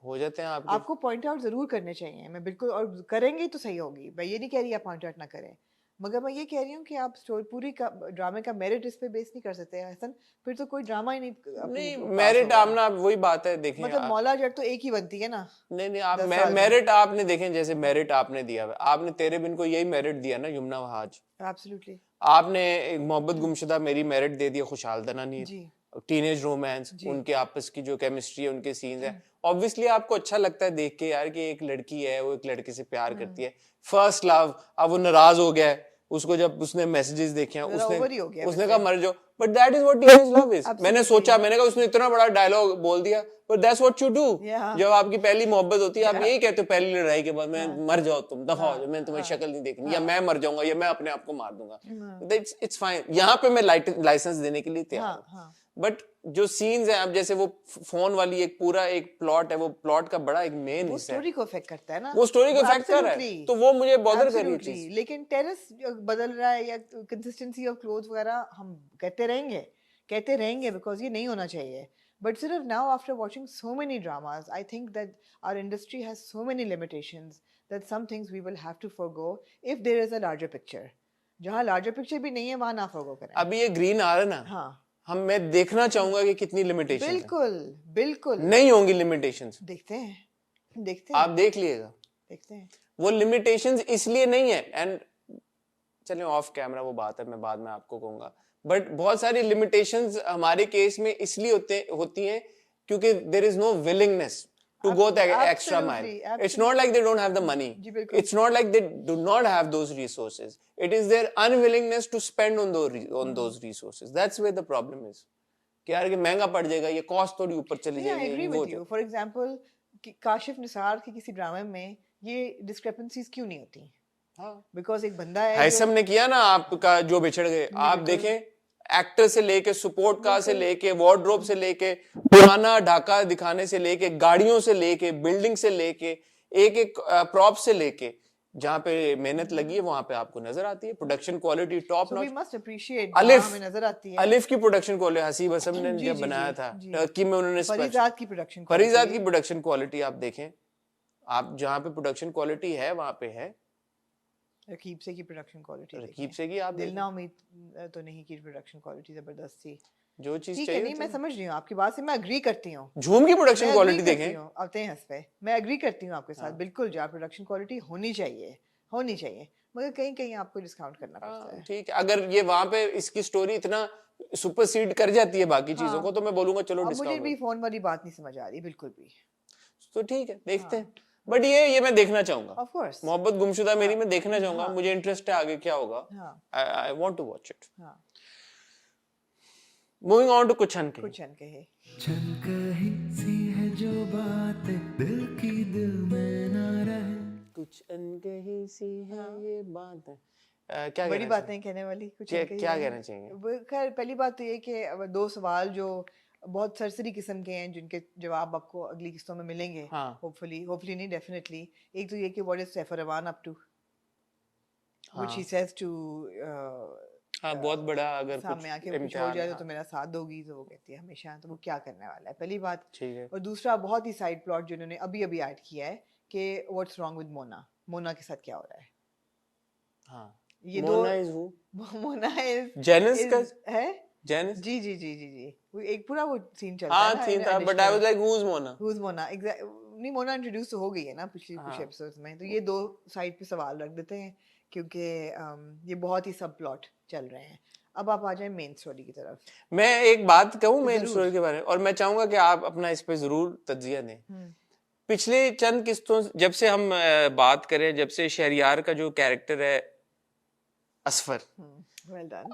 हो जाते हैं आपको पॉइंट आउट जरूर करने चाहिए. मैं बिल्कुल, और करेंगे तो सही होगी. मैं ये नहीं कह रही आप पॉइंट आउट ना करें, मगर मैं ये कह रही हूँ कि आप स्टोरी पूरी का ड्रामे का मेरिट इस पे बेस नहीं कर सकते हैं हसन, फिर तो कोई ड्रामा ही नहीं नहीं पास मेरिट होगा। आप ना वही बात है देखें मतलब मौला जट तो एक ही बनती है ना नहीं आप 10 साल में। मेरिट आपने देखें, जैसे मेरिट आपने दिया हुआ है, आपने तेरे बिन को यही मेरिट दिया ना यमुना वहाज, एब्सोल्युटली आपने एक मोहब्बत गुमशुदा मेरी मेरिट दे दिया खुशहाल दनानीर, जी टीनेज रोमांस, जी। उनके आपस की जो केमिस्ट्री है, उनके सीन्स है, ऑब्वियसली आपको अच्छा लगता है देख के यार कि एक लड़की है वो एक लड़के से प्यार करती है, फर्स्ट लव, अब वो नाराज हो गया है उसको जब उसने मैसेजेस देखे हैं, जरा ओवर ही हो गया उसने कहा मर जाओ, but that is what teenage love is. मैंने Absolutely. सोचा, मैंने कहा उसने इतना बड़ा डायलॉग बोल दिया, but that's what you do. Yeah. जब आपकी पहली मोहब्बत होती है आप यही कहते हो पहली लड़ाई के बाद, मैं मर जाओ तुम, दफा हो जाओ, मैं तुम्हारी शक्ल नहीं देखनी, या मैं मर जाऊंगा, या मैं अपने आप को मार दूंगा, इट्स फाइन। यहाँ पे मैं लाइसेंस देने के लिए तैयार हूँ, बट जो सीन्स हैं, अब जैसे वो फोन वाली एक पूरा एक प्लॉट है, वो प्लॉट का बड़ा एक मेन वो हिस्सा है, स्टोरी को अफेक्ट करता है ना, वो स्टोरी को अफेक्ट कर रहा है, Absolutely. तो वो मुझे बॉदर कर रही है Absolutely. चीज। लेकिन टेरेस बदल रहा है या कंसिस्टेंसी ऑफ क्लोथ वगैरह हम कहते रहेंगे बिकॉज ये नहीं होना चाहिए, बट सिर्फ now after watching so many dramas I think that our industry has so many limitations that some things we will have to forgo if there is a larger picture. जहाँ लार्जर पिक्चर भी नहीं है वहाँ ना फॉरगो करें। अभी ये ग्रीन आ रहा है ना, हाँ मैं देखना चाहूंगा कि कितनी लिमिटेशन बिल्कुल बिल्कुल नहीं होंगी लिमिटेशंस, देखते हैं आप देख लिएगा देखते हैं। वो लिमिटेशंस इसलिए नहीं है, एंड चलिए ऑफ कैमरा वो बात है, मैं बाद में आपको कहूंगा, बट बहुत सारी लिमिटेशंस हमारे केस में इसलिए होती हैं क्योंकि there is no willingness to go the extra mile. It's not like they don't have the money. It's not like they do not have those resources. It is their unwillingness to spend on those resources. That's where the problem is. कि यार कि महंगा पड़ जाएगा, ये कॉस्ट थोड़ी ऊपर चली जाएगी। I agree with you. For example, Kashif Nisar की किसी ड्रामे में ये डिस्क्रिपेंसीज क्यों नहीं होती? हाँ, बिकॉज एक बंदा है हैसम ने किया ना आपका जो बिछड़ गए, आप देखें एक्टर से लेके सपोर्ट कार से लेके वार्डरोब से लेके पुराना ढाका दिखाने से लेके गाड़ियों से लेके बिल्डिंग से लेके एक एक प्रॉप से लेके जहाँ पे मेहनत लगी है वहां पे आपको नजर आती है production quality top notch. We must appreciate Alif हमें नजर आती है। अलिफ की प्रोडक्शन क्वालिटी हसीब हसन ने जब बनाया था टर्की में, उन्होंने फरीजाद की प्रोडक्शन क्वालिटी आप देखें, आप जहाँ पे प्रोडक्शन क्वालिटी है वहां पे है। रकीब से की प्रोडक्शन क्वालिटी, रकीब से की आप दिल ना उम्मीद तो नहीं की प्रोडक्शन क्वालिटी जबरदस्त थी। जो चीज ठीक है, नहीं मैं समझ रही हूँ आपकी बात से, मैं एग्री करती हूँ। झूम की प्रोडक्शन क्वालिटी देखें, आते हैं इस पे, मैं एग्री करती हूँ आपके साथ बिल्कुल, जो प्रोडक्शन क्वालिटी होनी चाहिए, मगर कहीं कहीं आपको डिस्काउंट करना पड़ता है। ठीक है, अगर ये वहां पे इसकी स्टोरी इतना सुपरसीड कर जाती है बाकी चीजों को, तो मैं बोलूंगा चलो डिस्काउंट। मुझे भी फोन वाली बात नहीं समझ आ रही बिल्कुल भी, तो ठीक है देखते हैं, बट ये मैं देखना चाहूंगा। ऑफ कोर्स मोहब्बत गुमशुदा मेरी मैं देखना चाहूंगा, मुझे इंटरेस्ट है आगे क्या होगा, I want to watch it. Moving on to Kuch Ankahi सी है जो बात दिल की दिल में ना रहे, कुछ अनकही सी है ये बात है। क्या बड़ी बातें कहने वाली कुछ क्या कहना चाहिए? खैर पहली बात तो ये कि दो सवाल जो बहुत सरसरी किस्म के हैं जिनके जवाब आपको अगली किस्तों में मिलेंगे, होपफुली नहीं डेफिनेटली। एक तो ये कि व्हाट इज सैफर रवान up to, which he says to बहुत बड़ा, अगर सामने आके कुछ हो जाए तो मेरा साथ दोगी, तो वो कहती है हमेशा, तो वो क्या करने वाला है, पहली बात। ठीक है। और दूसरा बहुत ही साइड प्लॉट जिन्होंने अभी अभी ऐड किया है कि व्हाट्स रॉन्ग विद मोना के साथ क्या हो रहा है। हाँ, ये मोना इज जेनिस का है, जेनिस जी एक पूरा वो सीन चलता है ना, सीन था, but I was like who is Mona नहीं, मोना इंट्रोड्यूस हो गई है ना पिछले कुछ एपिसोड्स में, तो ये दो साइड पे सवाल रख देते हैं क्योंकि ये बहुत ही सब प्लॉट चल रहे हैं। अब आप आ जाएं मेन स्टोरी की तरफ। मैं एक बात कहूँ मेन स्टोरी के बारे में, और मैं चाहूंगा कि आप अपना इस पे जरूर तज्जिया दें। पिछले चंद किस्तों जब से हम बात करें, जब से शहरियार का जो कैरेक्टर है असफर,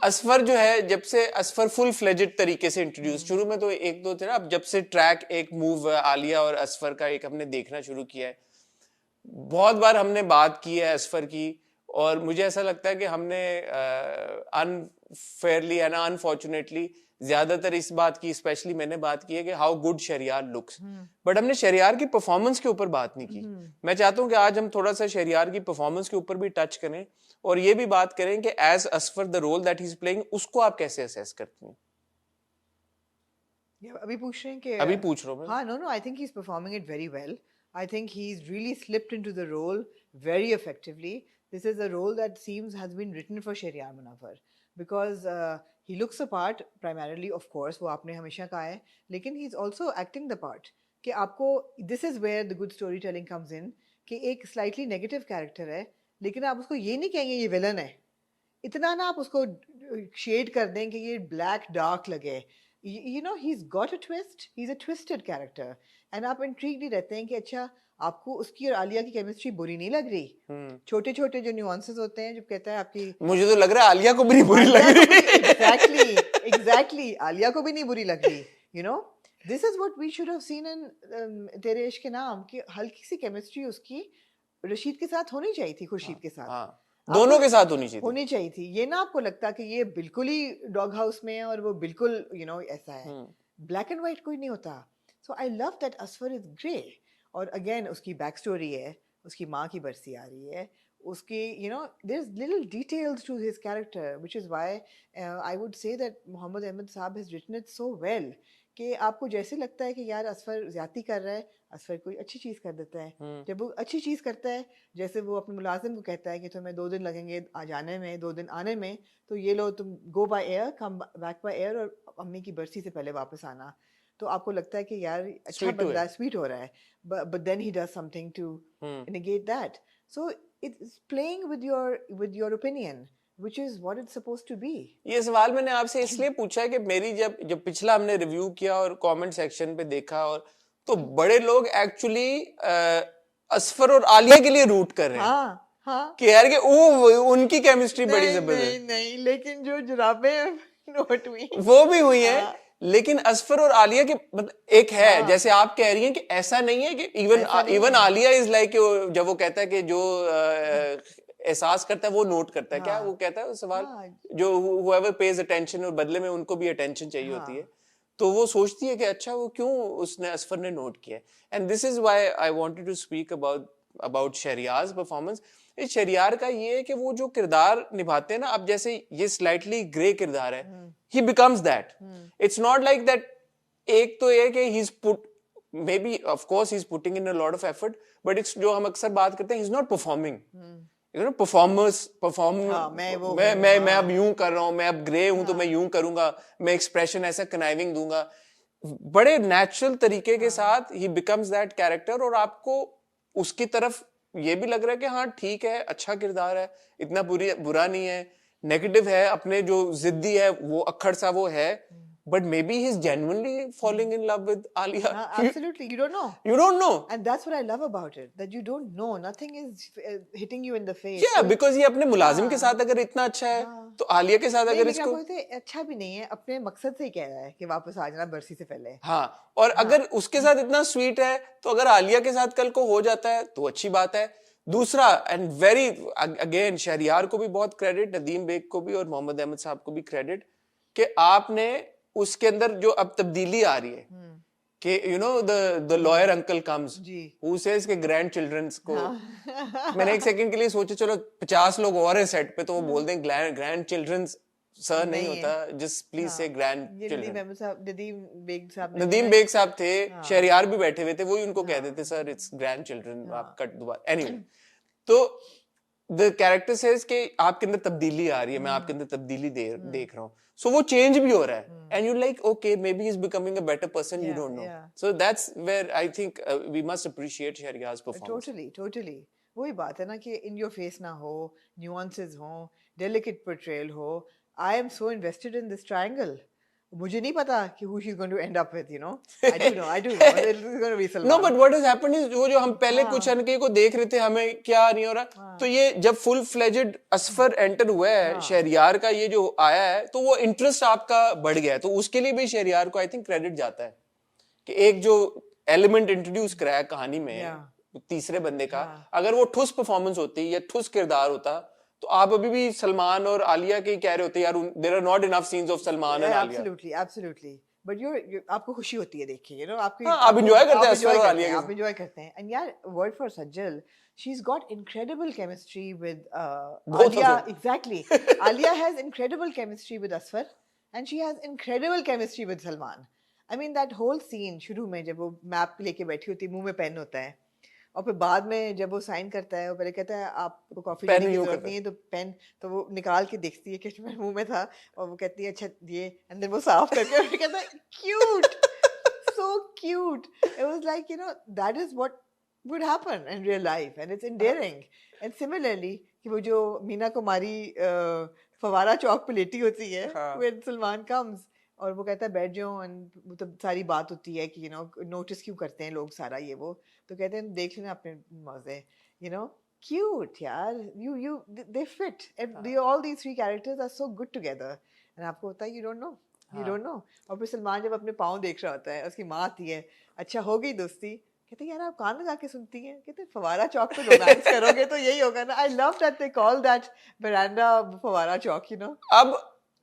असफर जो है, जब से असफर फुल फ्लेजेड तरीके से इंट्रोड्यूस, शुरू में तो एक दो थे ना, अब जब से ट्रैक एक मूव आलिया और असफर का एक हमने देखना शुरू किया है, बहुत बार हमने बात की है असफर की, और मुझे ऐसा लगता है कि हमने अनफेयरली एंड अनफॉर्चुनेटली ज्यादातर इस बात की, स्पेशली मैंने बात की है कि how good Sheheryar looks, but हमने शहरियार की परफॉर्मेंस के ऊपर बात नहीं की। मैं चाहता हूं कि आज हम थोड़ा सा शहरियार की परफॉर्मेंस के ऊपर भी टच करें, और ये भी बात करें कि as Asfar the role that he is playing, उसको आप कैसे असेस करती हैं? अभी पूछ रहे हैं कि अभी पूछ रहा हूं मैं। हाँ, no I think he is performing it very well. I think he's really slipped into the role very effectively. this is a role that seems has been written for Shehryar Munawar because he looks the part primarily, of course, वो आपने हमेशा कहा है, लेकिन he's also acting the part कि आपको this is where the good storytelling comes in कि एक slightly negative character है, लेकिन आप उसको ये नहीं कहेंगे ये villain है, इतना ना आप उसको शेड कर दें कि ये ब्लैक डार्क लगे. You know, he's got a twist, he's a twisted character, and आप intrigued ही रहते हैं कि अच्छा आपको उसकी और आलिया की केमिस्ट्री बुरी नहीं लग रही. छोटे छोटे जो न्यूआंसेस होते हैं, जब कहता है आपकी, मुझे तो लग रहा है आलिया को भी नहीं बुरी लग रही. एग्जैक्टली आलिया को भी नहीं बुरी लग रही. You know, this is what we should have seen in तेरे इश्क के नाम कि हल्की सी केमिस्ट्री उसकी रशीद के साथ होनी चाहिए थी, खुर्शीद के साथ. हाँ, दोनों के साथ होनी चाहिए थी. ये ना आपको लगता कि ये बिल्कुल ही डॉग हाउस में है और वो बिल्कुल ऐसा है. ब्लैक एंड व्हाइट कोई नहीं होता. So I love that Asfar is grey. और अगेन उसकी बैक स्टोरी है, उसकी माँ की बरसी आ रही है, उसकी there is little details to his character which is why I would say that Mohammad Ahmed sahab has written it so well कि आपको जैसे लगता है कि यार असफर ज्यादती कर रहा है, असफर कोई अच्छी चीज़ कर देता है. जब वो अच्छी चीज़ करता है, जैसे वो अपने मुलाजिम को कहता है कि तुम्हें 2 दिन लगेंगे आ जाने में, 2 दिन आने में, तो ये लो तुम go by air, come back by air, और अम्मी की बरसी से पहले वापस आना. तो आपको लगता है कि यार अच्छा बंदा स्वीट हो रहा है, but then he does something to negate that. So it's playing with your opinion, which is what it's supposed to be. ये सवाल मैंने आपसे इसलिए पूछा है कि मेरी जब पिछला हमने रिव्यू किया और कमेंट सेक्शन पे देखा, और तो बड़े लोग एक्चुअली असफर और आलिया के लिए रूट कर रहे हैं. हाँ कि यार कि वो उनकी केमिस्ट्री बड़ी जबरदस्त. नहीं, लेकिन जो जुराबें नोट हुई वो भी हुई है, लेकिन असफर और आलिया के मतलब एक है, जैसे आप कह रही हैं कि ऐसा नहीं है कि इवन आलिया इज लाइक, जब वो कहता है कि जो एहसास करता है वो नोट करता है. क्या वो कहता है सवाल, जो whoever pays attention, और बदले में उनको भी अटेंशन चाहिए होती है, तो वो सोचती है कि अच्छा वो क्यों उसने असफर ने नोट किया. And this is why I wanted to speak about Sheheryar performance. इस शहरियार का ये है कि वो जो किरदार निभाते हैं ना, अब जैसे ये स्लाइटली ग्रे किरदार है, ही becomes that. It's not like that. एक तो ये कि he is put, may be of course he is putting in a lot of effort, but it's जो हम अक्सर बात करते हैं, ही इज नॉट परफॉर्मिंग. मैं अब यूं कर रहा हूं, मैं अब ग्रे हूं तो मैं यूं करूंगा, मैं एक्सप्रेशन ऐसा कनाइविंग दूंगा. बड़े नेचुरल तरीके के साथ ही बिकम्स दैट कैरेक्टर, और आपको उसकी तरफ ये भी लग रहा है कि हाँ ठीक है, अच्छा किरदार है, इतना बुरा नहीं है. नेगेटिव है, अपने जो जिद्दी है वो अक्खड़ सा वो है, but maybe he's genuinely falling in love with Alia. Absolutely, you don't know. You don't know. And that's what I love about it, that you don't know. Nothing is hitting you in the face. Yeah, because ये अपने मुलाजिम के साथ अगर इतना अच्छा है, तो आलिया के साथ अगर इसको अच्छा भी नहीं है, अपने मकसद से ही कह रहा है कि वापस आ जाना बरसी से पहले. हाँ, और अगर उसके साथ इतना स्वीट है, तो अगर आलिया के साथ कल को हो जाता है तो अच्छी बात है. दूसरा, एंड वेरी अगेन शहरियार को भी बहुत क्रेडिट, नदीम बेग को भी और मोहम्मद अहमद साहब को भी क्रेडिट, कि आपने उसके अंदर जो अब तब्दीली आ रही है कि the lawyer uncle comes who says के ग्रैंड चिल्ड्रंस को. मैंने एक सेकंड के लिए सोचा चलो 50 लोग और है सेट पे, तो वो बोल दें ग्रैंड चिल्ड्रंस. सर नहीं होता, जस्ट प्लीज से ग्रैंड चिल्ड्रन. नदीम बेग साहब थे, शहरियार भी बैठे हुए थे, वही उनको कह देते सर इट्स ग्रैंड चिल्ड्रन, आप कट दोबारा. एनीवे, तो द कैरेक्टर सेज कि आपके अंदर तब्दीली आ रही है, मैं आपके अंदर तब्दीली देख रहा हूँ. सो वो चेंज भी हो रहा है, and you like okay, maybe he is becoming a better person, you don't know. So that's where I think we must appreciate Shahryar's performance. Totally वही बात है ना कि इन योर फेस ना हो, नुआंसेस हो, डेलिकेट पोर्ट्रेयल हो. I am so invested in this triangle. मुझे नहीं पता कि who she's going to end up with, I do know. It's going to be Salman. No, but what has happened is वो जो हम पहले कुछ अनके को देख रहे थे, हमें क्या नहीं हो रहा, तो ये जब फुल फ्लेजेड असफर एंटर हुआ है, शहरियार का ये जो आया है, तो वो इंटरेस्ट आपका बढ़ गया है. तो उसके लिए भी शहरियार को आई थिंक क्रेडिट जाता है कि एक जो एलिमेंट इंट्रोड्यूस कराया कहानी में तीसरे बंदे का, अगर वो ठुस परफॉर्मेंस होती या ठुस किरदार होता, तो आप अभी भी सलमान और आलिया के कह रहे होते यार, there are not enough scenes of Salman and Alia. Absolutely. But आपको खुशी होती है देख के, आपकी आप एंजॉय करते हैं असफर और आलिया, आप एंजॉय करते हैं. एंड यार, word for Sajal, she's got incredible chemistry with Alia. Exactly. Alia has incredible chemistry with Asfar, and she has incredible chemistry with Salman. I mean that whole scene शुरू में जब वो मैप लेके बैठी होती है, मुंह में पेन होता है, और फिर बाद में जब वो साइन करता है वो पहले कहता है आपको कॉफी पेन लेने की यूं जरूरत करता नहीं है तो पेन, तो वो निकाल के देखती है कि मेरे मुंह में था, और वो कहती है अच्छा ये, एंड देन वो साफ करके और कहता है cute, so cute. It was like, you know, that is what would happen in real life, and it's endearing. And similarly, कि वो जो मीना कुमारी फवारा चौक पे लेटी होती है हाँ। when Salman comes, और वो कहता है बैठ जाओ, and वो तब सारी बात होती है कि you know नोटिस क्यों करते हैं लोग सारा ये वो, तो कहते हैं देख लेना अपने मजे, you know, cute यार, you they fit, and all these three characters are so good together, and आपको होता है you don't know. You don't know. और फिर सलमान जब अपने पाँव देख रहा होता है, उसकी माँ आती है, अच्छा हो गई दोस्ती, कहते हैं यार आप कान लगा के सुनती हैं, कहते हैं फवारा चौक पे रोमांस करोगे तो यही होगा ना. आई love that they call that veranda फवारा चौक, यू नो. अब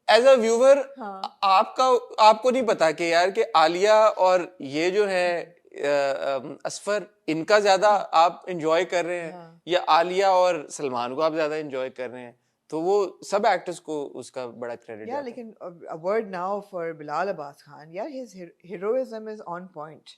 एज अ व्यूअर हाँ. आपको नहीं पता कि यार कि आलिया और ये जो है असफर, इनका ज्यादा आप एंजॉय कर रहे हैं हाँ. या आलिया और सलमान को आप ज्यादा एंजॉय कर रहे हैं, तो वो सब एक्टर्स को उसका बड़ा क्रेडिट Yeah, जाता है. लेकिन a word now for Bilal Abbas Khan. यार his heroism is on point.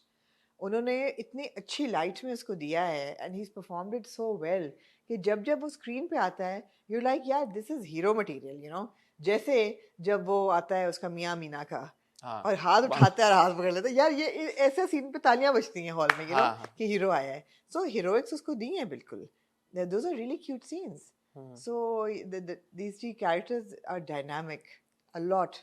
उन्होंने इतनी अच्छी लाइट में उसको दिया है, and he's performed it so well कि जब जब वो स्क्रीन पे आता है you're like यार this is hero material, you know. जैसे जब वो आता है उसका मियाँ मीना का, हाँ. और हाथ उठाता है और हाथ पकड़ लेता है, यार ये ऐसे सीन पे तालियां बजती हैं हॉल में, you know, हाँ, हाँ. कि हीरो आया है. So heroics उसको दी हैं बिल्कुल. Those are really cute scenes. So these three characters are dynamic. A lot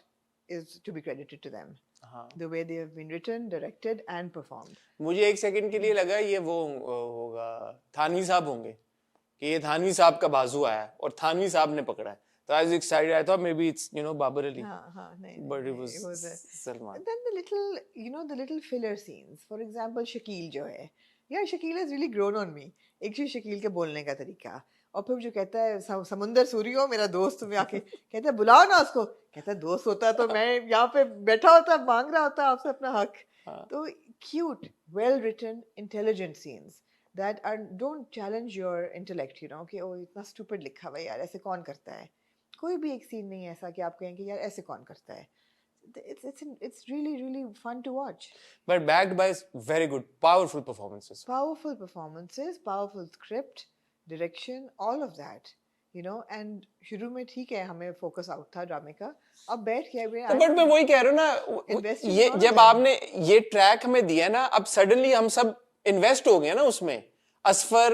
is to be credited to them. हाँ. The way they have been written, directed, and performed. मुझे एक सेकंड के लिए लगा ये वो होगा, थानवी साहब होंगे, कि ये थानवी साहब का बाजू आया और थानवी साहब ने पकड़ा है, तो I was excited, I thought maybe it's Babar Ali, but it was Salman. And then the little, you know, the little filler scenes. For example, Shakil जो है, यार Shakil has really grown on me. एक चीज शकील के बोलने का तरीका, और फिर जो कहता है समुंदर सूर्यो मेरा दोस्त तुम्हें आके कहता है बुलाओ ना उसको, कहता है दोस्त होता तो मैं यहाँ पे बैठा होता मांग रहा होता आपसे अपना हक. तो cute, well written, intelligent scenes that are don't challenge your intellect, you know, कि ओ इतना stupid लिखा हुआ है यार, ऐसे कौन करता है. कोई भी एक सीन नहीं है ऐसा कि आप कहें कि यार ऐसे कौन करता है. It's really fun to watch. But backed by very good, powerful performances. Powerful performances, powerful script, direction, all of that, you know. And शुरू में ठीक है हमें focus out था ड्रामे का, अब बैठ के बट मैं वही कह रहा हूँ ना, ये जब आपने ये ट्रैक हमें दिया ना, अब सडनली हम सब इन्वेस्ट हो गए ना उसमें, असफर,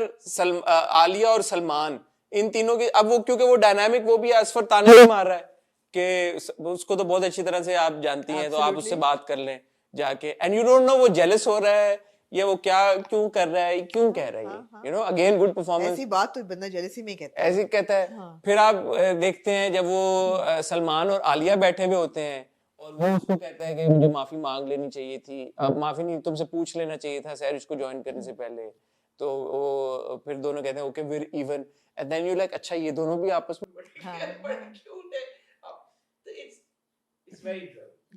आलिया और सलमान, इन तीनों की. अब वो क्योंकि वो डायनामिक वो भी है, असफर ताने भी मार रहा है कि उसको तो बहुत अच्छी तरह से आप जानती हैं, तो आप उससे बात कर लें जाके, एंड यू डोंट नो वो जेलस हो रहा है या वो क्या क्यों कर रहा है, क्यों कह रहा है, you know. Again good performance. ऐसी बात तो बंदा जेलसी में कहता है, ऐसे कहता है. फिर आप देखते हैं जब वो सलमान और आलिया बैठे हुए होते हैं और वो उसको कहता है कि मुझे माफी मांग लेनी चाहिए थी, माफी नहीं तुमसे पूछ लेना चाहिए था सैरिश को ज्वाइन करने से पहले, तो वो फिर दोनों कहते हैं okay we are even, and then you like अच्छा ये दोनों भी आपस में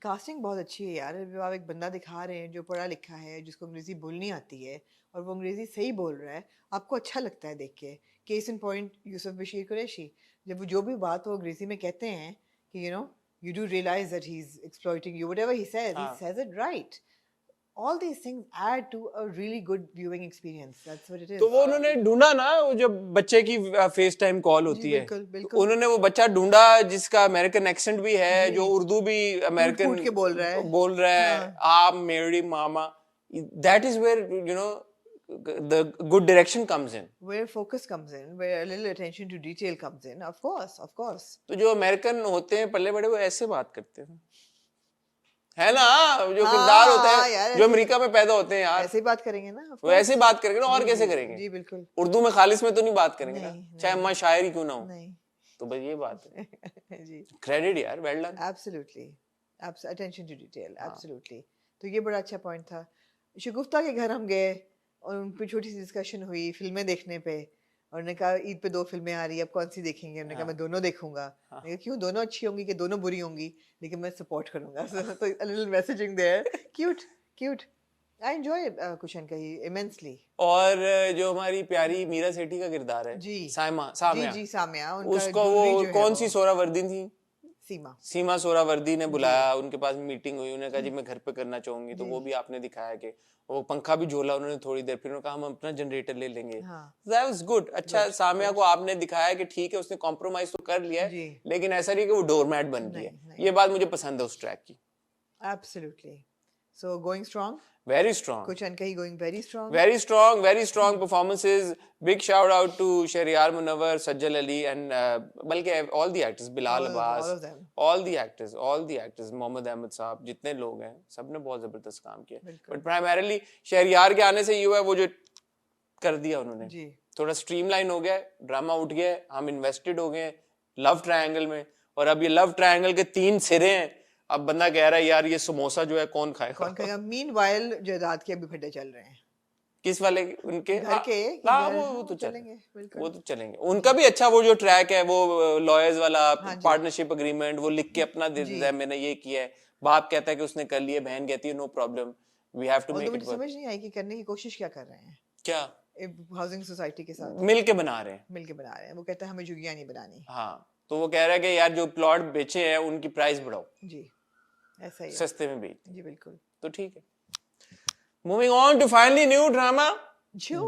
कास्टिंग बहुत अच्छी है यार. आप एक बंदा दिखा रहे हैं जो पढ़ा लिखा है, जिसको अंग्रेजी बोलनी आती है, और वो अंग्रेजी सही बोल रहा है, आपको अच्छा लगता है देख के. Case in point Yusuf Bashir Qureshi, जब वो जो भी बात वो अंग्रेजी में कहते हैं कि you know you do realize that he's exploiting you, whatever he says it right. All these things add to a really good viewing experience. That's what it is. तो वो उन्होंने ढूंढा ना, वो जब बच्चे की फेस टाइम कॉल होती है, बिल्कुल. उन्होंने वो बच्चा ढूंढा जिसका अमेरिकन एक्सेंट भी है, जो उर्दू भी अमेरिकन के बोल रहा है, आप मेरी मामा. That is where you know the good direction comes in, where focus comes in, where a little attention to detail comes in. Of course. तो जो अमेरिकन होते हैं पल्ले बड़े, वो ऐसे बात करते हैं, है ना, जो किरदार होते हैं जो अमेरिका में पैदा होते हैं यार, ऐसे ही बात करेंगे ना, वो ऐसे ही बात करेंगे ना, और कैसे करेंगे. जी बिल्कुल. उर्दू में खालिस में तो नहीं बात करेंगे ना, चाहे अम्मा शायरी क्यों ना हो. नहीं. तो बस ये बात है. जी. क्रेडिट यार, well done. Absolutely. Attention to detail. Absolutely. तो ये बड़ा अच्छा पॉइंट था. शगुफ्ता के घर हम गए और उन पे छोटी सी डिस्कशन हुई फिल्में देखने पे, और उन्होंने कहा ईद पे 2 फिल्में आ रही है, अब कौन सी देखेंगे. उन्होंने कहा मैं दोनों देखूंगा. मैंने कहा क्यों, दोनों अच्छी होंगी कि दोनों बुरी होंगी, लेकिन मैं सपोर्ट करूंगा. तो a little messaging there. Cute. I enjoy cushion कही immensely. और जो हमारी प्यारी मीरा सेठी का किरदार है, जी सामिया, सामिया, उसको वो कौन सी सोहरावर्दी थी, सीमा सोहरावर्दी ने बुलाया, उनके पास मीटिंग हुई, उन्होंने कहा जी मैं घर पे करना चाहूंगी, तो वो भी आपने दिखाया कि वो पंखा भी झोला उन्होंने थोड़ी देर, फिर उन्होंने कहा हम अपना जनरेटर ले लेंगे। That was good। अच्छा, सामिया को आपने दिखाया कि ठीक है उसने कॉम्प्रोमाइज तो कर लिया है, लेकिन ऐसा नहीं कि वो डोरमैट बन गई है। ये बात मुझे पसंद है उस ट्रैक की। Absolutely. So going strong. Very strong. Kuch Ankahi going very strong. Very strong performances. Big shout out to Shahriyar Munawar, Sajjal Ali, and बल्कि all the actors, Bilal Abbas, all of them. all the actors, Mohammad Ahmed साहब, जितने लोग हैं, सबने बहुत जबरदस्त काम किया। But primarily शहरियार के आने से ये हुआ, वो जो कर दिया उन्होंने, जी, थोड़ा स्ट्रीमलाइन हो गया, ड्रामा उठ गया, हम इन्वेस्टेड हो गए लव ट्रायंगल में, और अब ये लव ट्रायंगल के 3 सिरे हैं। अब बंदा कह रहा है यार ये समोसा जो है कौन खाएगा। मीनवाइल जायदाद के अभी फटे चल रहे हैं। किस वाले? उनके घर के वो तो चलेंगे, वो तो चलेंगे। उनका भी अच्छा वो जो ट्रैक है, वो लॉयर्स वाला पार्टनरशिप अग्रीमेंट, वो लिख के अपना दे देता है मैंने ये किया है, बाप कहता है कि उसने कर लिया, बहन कहती है no problem, we have to make it work. समझ नहीं आई कि करने की कोशिश क्या कर रहे हैं, क्या हाउसिंग सोसाइटी के साथ मिलके बना रहे हैं। वो कहता है हमें झुग्गियां नहीं बनानी। हाँ, तो वो कह रहा है कि यार जो प्लॉट बेचे हैं उनकी प्राइस बढ़ाओ, जी ऐसा ही सस्ते में बेच। जी बिल्कुल, तो ठीक है। Moving on to finally new drama Jhoom.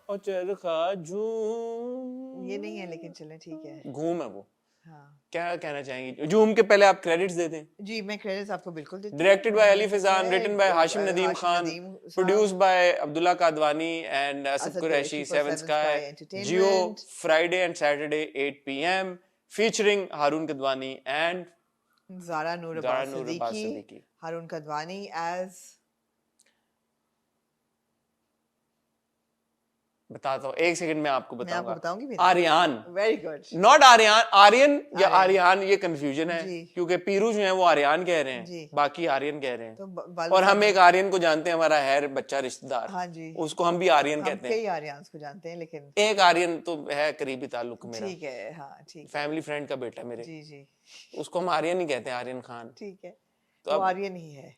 और चरखा झूम, ये नहीं है लेकिन चलें ठीक है, घूम है वो। हाँ, क्या कहना चाहेंगी झूम के? पहले आप क्रेडिट्स दे दें। जी मैं क्रेडिट्स आपको बिल्कुल देती हूं। Directed by Ali Faizan, written by Hashim Nadeem Khan, produced by Abdullah Kadwani and Asad Qureshi, 7 Sky, Geo, Friday and Saturday 8 PM, featuring Haroon Kadwani and Zara Noor Abbas Siddiqui. Haroon Kadwani as, बताता हूँ, 1 सेकंड में आपको बताऊंगा। बताऊंगी Aryan, very good, not Aryan या आर्यन, ये कंफ्यूजन है क्योंकि पीरू जो है वो आर्यन कह रहे हैं, बाकी आर्यन कह रहे हैं। तो और हम एक आर्यन को जानते हैं, हमारा है बच्चा रिश्तेदार, हाँ जी, उसको हम भी आर्यन कहते हैं। कई आर्यंस को जानते हैं, लेकिन एक आर्यन तो है करीबी ताल्लुक मेरा, ठीक है, हाँ ठीक, फैमिली फ्रेंड का बेटा मेरे, जी जी, उसको हम आर्यन ही कहते हैं, आर्यन खान। ठीक है, तो आर्यन ही है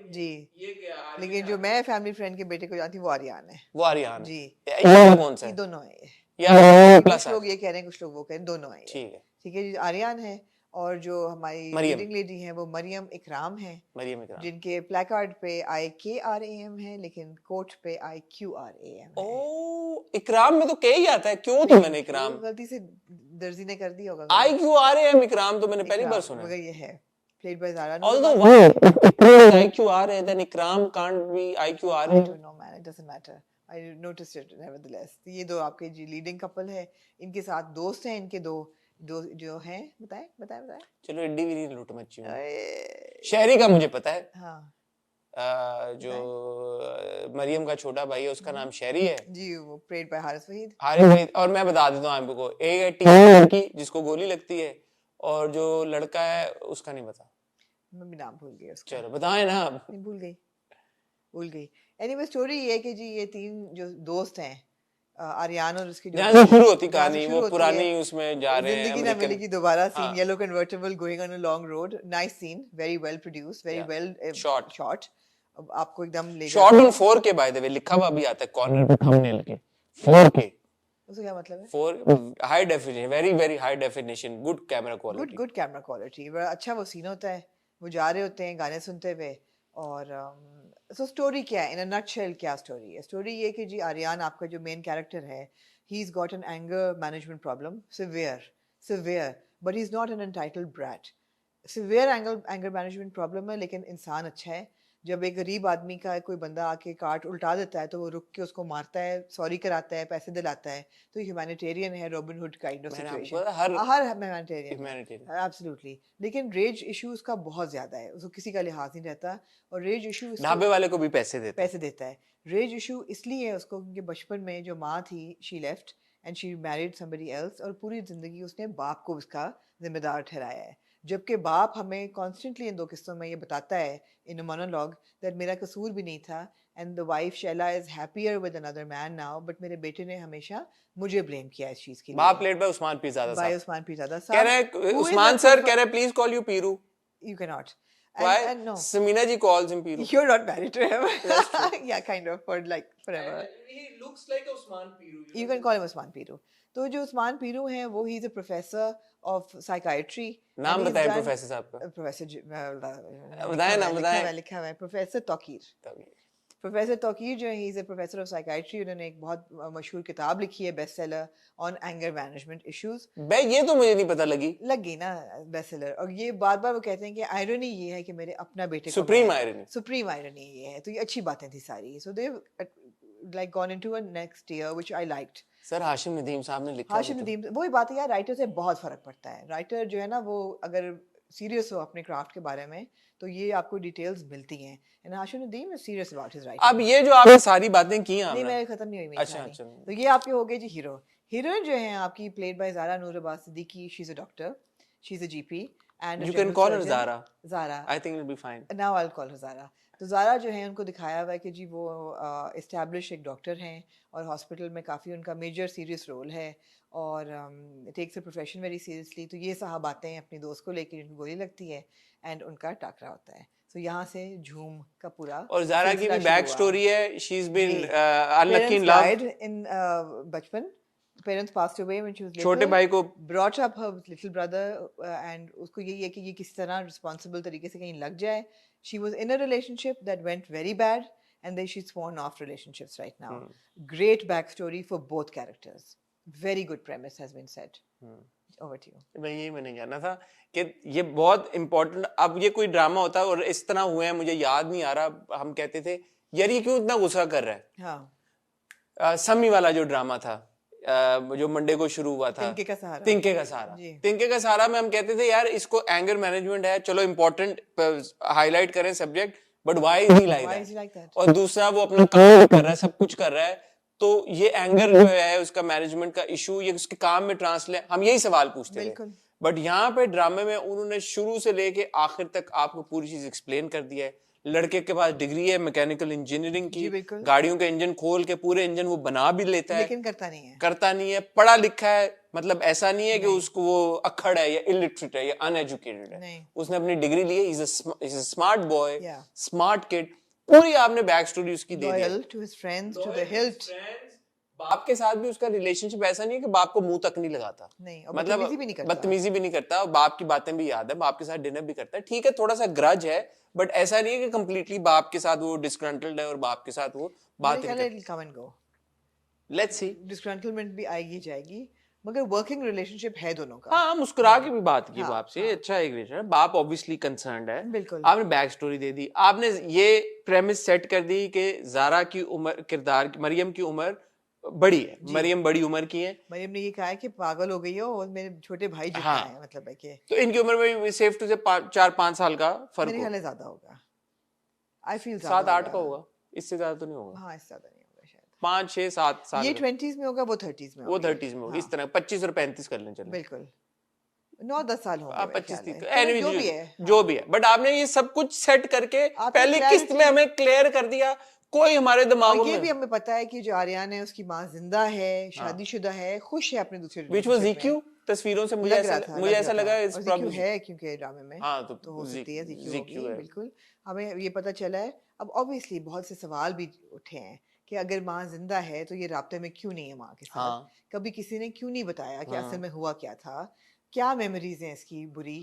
जी, ये क्या, लेकिन जो मैं फैमिली फ्रेंड के बेटे को जानती हूँ वो आर्यन है। वो आर्यन जी, ये कौन सा है? दोनों है यार, कुछ लोग ये कह रहे हैं, कुछ लोग वो कह रहे हैं, दोनों है। ठीक है जी, आर्यन है। और जो हमारी लीडिंग लेडी है वो मरियम इकराम है, जिनके प्लेकार्ड पे IKRAM है, लेकिन कोट पे IQRAM है। ओ, इकराम में तो के ही आता है, क्यों? तो मैंने इकराम गलती से दर्जी ने कर दिया होगा। IQRAM इकराम तो मैंने पहली बार सुना, मगर ये है played by Zara. Although why if IQRA then Ikram can't be IQRA? I don't know man, it doesn't matter. I noticed it nevertheless. ये दो आपके जी लीडिंग कपल है, इनके साथ दोस्त हैं, इनके दो जो हैं, बताएं। चलो एड्डी भी नहीं लूट मची हूँ। शहरी का मुझे पता है, हाँ, जो मरियम का छोटा भाई है उसका नाम शहरी है जी, वो प्लेड बाय हारिस वहीद। और मैं बता देता हूँ आपको, एक लड़की जिसको गोली लगती है, और जो लड़का है उसका नहीं पता, मैं भी नाम भूल गई उसका। चलो बताएं ना आप। नहीं, भूल गई। एनीवे स्टोरी ये है कि जी ये 3 जो दोस्त हैं, आर्यन और उसकी जो शुरू होती कहानी, वो पुरानी उसमें जा रहे हैं, जिंदगी Na Milegi Dobara, scene yellow convertible going on a long road, nice scene, very well produced, very well shot. अब आपको एकदम लेगा, shot on 4K by the way, लिखा हुआ भी आता है कॉर्नर पे थंबनेल के, 4K। उसका क्या मतलब है? 4 high definition, very very high definition, good camera quality, good camera quality, बड़ा अच्छा वो सीन होता है, वो जा रहे होते हैं गाने सुनते हुए। और सो स्टोरी क्या है, इन अ नटशेल क्या स्टोरी है? स्टोरी ये कि जी आर्यन आपका जो मेन कैरेक्टर है, he is got an anger management problem, severe, but he is not N entitled brat. Severe anger management problem है, लेकिन इंसान अच्छा है। जब एक गरीब आदमी का कोई बंदा आके कार्ट उल्टा देता है तो वो रुक के उसको मारता है, सॉरी कराता है, पैसे दिलाता है, तो ह्यूमैनिटेरियन है, robin hood kind of situation, her humanitarian absolutely. लेकिन रेज इशू उसका बहुत ज्यादा है, उसको किसी का लिहाज नहीं रहता, और रेज इशू ढाबे वाले को भी पैसे देता है। रेज इशू इसलिए है उसको क्योंकि बचपन में जो माँ थी, she left and she married somebody else, और पूरी जिंदगी उसने बाप को उसका जिम्मेदार ठहराया है। जबकि बाप हमें कॉन्स्टेंटली इन 2 किस्तों में ये बताता है इन अ मोनोलॉग दैट मेरा कसूर भी नहीं था, and the wife Shaila is happier with another man now, but मेरे बेटे ने हमेशा मुझे ब्लेम किया इस चीज के लिए। बाप प्लेड बाय उस्मान पीरजादा साहब, कह रहे उस्मान सर कह रहे please call you Piru, you can not. Why? And no. Samina ji calls him Piru. You're not married to him. Yeah, kind of, for like forever. He looks like Usman Piru. You can call him Usman Piru. तो जो उस्मान पीरू हैं वो ही is a professor of psychiatry. नाम बताएं प्रोफेसर साहब का. प्रोफेसर बताएं ना, बताएं. लिखा हुआ है प्रोफेसर तौकीर. प्रोफेसर तौकीर जो है he is a professor of psychiatry. उन्होंने एक बहुत मशहूर किताब लिखी है, best seller, on anger management issues. बे ये तो मुझे नहीं पता लगी. लग गई ना बेस्ट सेलर. और ये बार बार वो कहते हैं कि आयरनी ये है कि मेरे अपना बेटे सुप्रीम आयरनी. सुप्रीम आयरनी ये है. तो ये अच्छी बातें थी सारी. सो दे like gone into a next year which I liked. Sir Hashim Nadeem साहब ने लिखा. हाशिम नदीम, वही बात है यार, राइटर से बहुत फर्क पड़ता है. राइटर जो है ना वो अगर सीरियस हो अपने क्राफ्ट के बारे में तो ये आपको डिटेल्स मिलती हैं. And Hashim Nadeem is serious about his writing. अब ये जो आपने सारी बातें की हैं नहीं मैं खत्म नहीं हुई मेरी अच्छा कहानी. अच्छा. तो ये आपके हो गए जी हीरो. हीरोइन जो है आपकी played by Zara Noor Abbas Siddiqui. She is a doctor, she is a GP and You can call her Zara. Zara. I think it'll be fine. Now I'll call her Zara. तो ज़ारा जो है उनको दिखाया हुआ है कि जी वो इस्टेब्लिश एक डॉक्टर हैं और हॉस्पिटल में काफ़ी उनका मेजर सीरियस रोल है और takes a profession very seriously. तो ये साहब आते हैं अपनी दोस्त को लेकर जिनको गोली लगती है एंड उनका टाकरा होता है. तो यहाँ से झूम का पूरा और ज़ारा की भी बैक स्टोरी है. She's been unlucky in Parents love. died in बचपन. Parents passed away when she was little. छोटे भाई को brought up her little brother and उसको यही है कि ये किसी तरह responsible तरीके से कहीं लग जाए. She was in a relationship that went very bad and then she's sworn off relationships right now. Great backstory for both characters. Very good premise has been set. Over to you. मैं यही मैंने कहना था कि ये बहुत इम्पोर्टेंट. अब ये कोई ड्रामा होता है और इस तरह हुए हैं, मुझे याद नहीं आ रहा. हम कहते थे यार ये क्यों इतना गुस्सा कर रहा है. हाँ. सम्मी वाला जो ड्रामा था जो मंडे को शुरू हुआ था, तिनके का सहारा. तिनके का सहारा. तिनके का सहारा में हम कहते थे यार इसको एंगर मैनेजमेंट है, चलो इम्पोर्टेंट हाईलाइट करें subject, but why is he like that. और दूसरा वो अपना काम कर रहा है, सब कुछ कर रहा है. तो ये एंगर जो है उसका मैनेजमेंट का इशू, ये उसके काम में ट्रांसलेट, हम यही सवाल पूछते थे. बट यहाँ पे ड्रामे में उन्होंने शुरू से लेके आखिर तक आपको पूरी चीज एक्सप्लेन कर दिया है. लड़के के पास डिग्री है मैकेनिकल इंजीनियरिंग की, गाड़ियों के इंजन खोल के पूरे इंजन वो बना भी लेता है, लेकिन करता नहीं है. पढ़ा लिखा है, मतलब ऐसा नहीं है कि उसको वो अक्खड़ है या इलिटरेट है या अनएजुकेटेड है. उसने अपनी डिग्री ली है. Is a smart boy, smart kid. पूरी आपने बैक स्टोरी उसकी दे दी. Loyal to his friends to the hilt. बाप के साथ भी उसका रिलेशनशिप ऐसा नहीं है कि बाप को मुंह तक नहीं लगाता. नहीं, मतलब बदतमीजी भी नहीं करता. बाप की बातें भी याद है, बाप के साथ डिनर भी करता है. ठीक है थोड़ा सा ग्रज है, बट ऐसा नहीं है कि कंप्लीटली बाप के साथ वो डिस्ग्रंटल्ड है और बाप के साथ वो बात नहीं. Let's see. डिस्ग्रंटलमेंट भी आएगी जाएगी, मगर वर्किंग रिलेशनशिप है दोनों का. हाँ मुस्कुरा के भी बात की बाप से. अच्छा एक रिलेशन. बाप ऑब्वियसली कंसर्न्ड है. बिल्कुल. आपने बैक स्टोरी दे दी, आपने ये प्रेमिस सेट कर दी कि ज़ारा की उम्र, किरदार मरियम की उम्र बड़ी है. मरियम बड़ी उम्र की है. मरियम ने ये कहा है कि पागल हो गई हो और मेरे छोटे भाई जितना है, मतलब है कि तो इनकी उम्र में सेफ टू से 4-5 साल का फर्क मेरे ख्याल में ज्यादा होगा. आई फील 7-8 का होगा, इससे ज्यादा तो नहीं होगा. हाँ इससे ज्यादा नहीं होगा शायद. 5-6-7 साल. ये 20s में होगा, वो 30s में होगा. वो 30s में होगा. इस तरह 25 और 35 कर लें चलो. बिल्कुल 9-10 साल होंगे. 25 जो भी है. बट आपने ये सब कुछ सेट करके पहली किस्त में हमें क्लियर कर दिया. कोई हमारे दिमागों में ये भी हमें पता है कि जो आर्यन है उसकी माँ जिंदा है, शादीशुदा है, खुश है अपने दूसरे which was ZQ. तस्वीरों से मुझे ऐसा लगा इस प्रॉब्लम है क्योंकि ड्रामे में. हाँ तो हो सकती है ZQ है. बिल्कुल हमें ये पता चला है. अब ऑब्वियसली बहुत से सवाल भी उठे हैं कि अगर माँ जिंदा है तो ये राब्ते में क्यों नहीं है माँ के साथ. कभी किसी ने क्यों नहीं बताया कि असल में हुआ क्या था, क्या मेमोरीज हैं इसकी बुरी.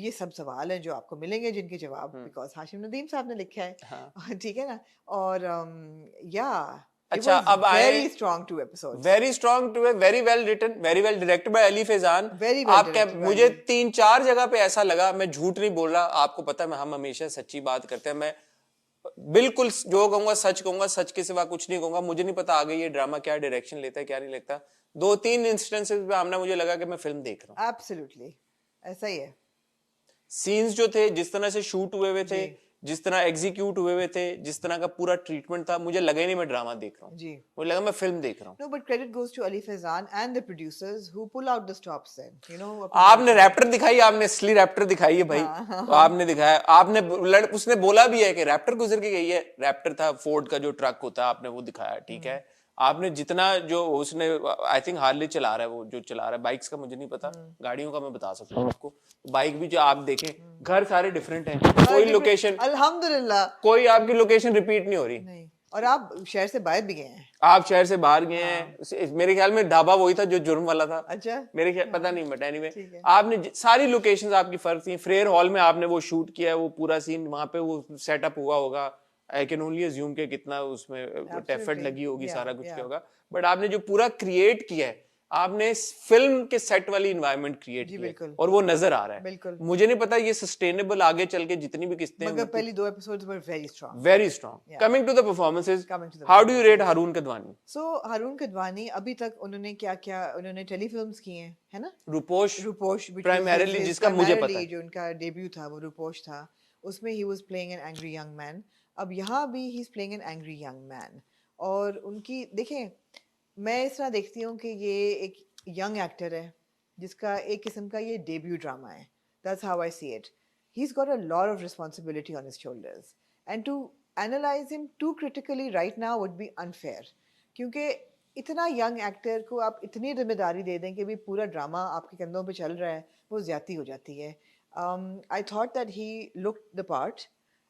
ये सब सवाल हैं जो आपको मिलेंगे जिनके जवाब बिकॉज हाशिम नदीम साहब ने लिखा है. ठीक है ना. और या अच्छा अब आए very strong two episode, very strong too, very well written, very well directed by Ali Faizan. आप क्या, मुझे 3-4 जगह पे ऐसा लगा, मैं झूठ नहीं बोल रहा, आपको पता है हम हमेशा सच्ची बात करते हैं. मैं बिल्कुल जो कहूंगा सच कहूंगा, सच के सिवा कुछ नहीं कहूंगा. मुझे नहीं पता आगे ये ड्रामा क्या डायरेक्शन लेता है क्या नहीं लेता. 2-3 इंस्टेंसेस पे हमने मुझे लगा कि मैं फिल्म देख रहा हूँ. एब्सोल्युटली ऐसा ही है. सीन्स जो थे, जिस तरह से शूट हुए थे, जिस तरह एग्जीक्यूट हुए थे, जिस तरह का पूरा ट्रीटमेंट था, मुझे लगा ही नहीं मैं ड्रामा देख रहा हूँ. मुझे लगा मैं फिल्म देख रहा हूँ. No but credit goes to Ali Faizan and the producers who pull out the stops then, you know. आपने रैप्टर दिखाई, आपने असली रैप्टर दिखाई है भाई. आपने दिखाया, आपने उसने बोला भी है कि रैप्टर गुजर के गई है. रैप्टर था फोर्ड का जो ट्रक होता है, आपने वो दिखाया. ठीक है, आपने जितना जो उसने आई थिंक हार्ले चला रहा है, वो जो चला रहा है बाइक्स का मुझे नहीं पता, गाड़ियों का मैं बता सकता हूँ आपको। बाइक भी जो आप देखें, घर सारे डिफरेंट हैं, कोई लोकेशन, अल्हम्दुलिल्लाह कोई आपकी लोकेशन रिपीट नहीं हो रही। नहीं। और आप शहर से बाहर भी गए हैं? आप शहर से बाहर गए हैं, मेरे ख्याल में ढाबा वही था जो जुर्म वाला था। अच्छा, मेरे ख्याल पता नहीं, बट एनीवे ठीक है। आपने सारी लोकेशंस आपकी फर्क थी। फ्रेयर हॉल में आपने वो शूट किया है, वो पूरा सीन वहां पे वो सेटअप हुआ होगा। आई कैन ओनली अज्यूम के कितना उसमें एफर्ट लगी होगी, सारा कुछ किया होगा। बट आपने जो पूरा क्रिएट किया है, आपने फिल्म के सेट वाली इन्वायरमेंट क्रिएट की है, और वो नजर आ रहा है। बिल्कुल। मुझे नहीं पता ये सस्टेनेबल आगे चल के जितनी भी किस्तें, मगर पहली 2 episodes were very strong. Very strong. Coming to the performances, Coming to the how do you rate Haroon Kadwani? So Haroon Kadwani अभी तक उन्होंने क्या-क्या उन्होंने टेलीफिल्म्स की हैं, है ना? Ruposh Ruposh which was primarily his- जिसका मुझे पता primarily है। जो उनका डेब्यू था वो रूपोश था। उसमें he was playing an angry young man. अब यहाँ भी ही is playing an angry young man. और उनकी देखें, मैं इस तरह देखती हूँ कि ये एक यंग एक्टर है जिसका एक किस्म का ये डेब्यू ड्रामा है। That's how I see it. He's got a lot of responsibility on his shoulders, and to analyze him too critically right now would be unfair. क्योंकि इतना यंग एक्टर को आप इतनी जिम्मेदारी दे दें कि भी पूरा ड्रामा आपके कंधों पे चल रहा है, वो ज्यादती हो जाती है। I thought that he looked the part,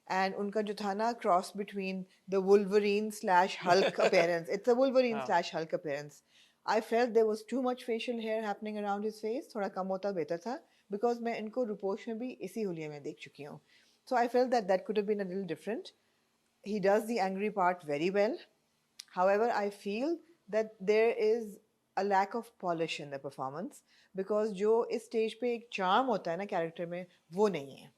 and उनका जो था ना cross between the Wolverine slash Hulk appearance, it's a Wolverine slash Hulk appearance. I felt there was too much facial hair happening around his face. थोड़ा कम होता बेहतर था, because मैं इनको रूपोश में भी इसी हुलिये में देख चुकी हूँ। So I felt that that could have been a little different. He does the angry part very well. However, I feel that there is a lack of polish in the performance, because जो इस स्टेज पे एक charm होता है ना कैरेक्टर में, वो नहीं है।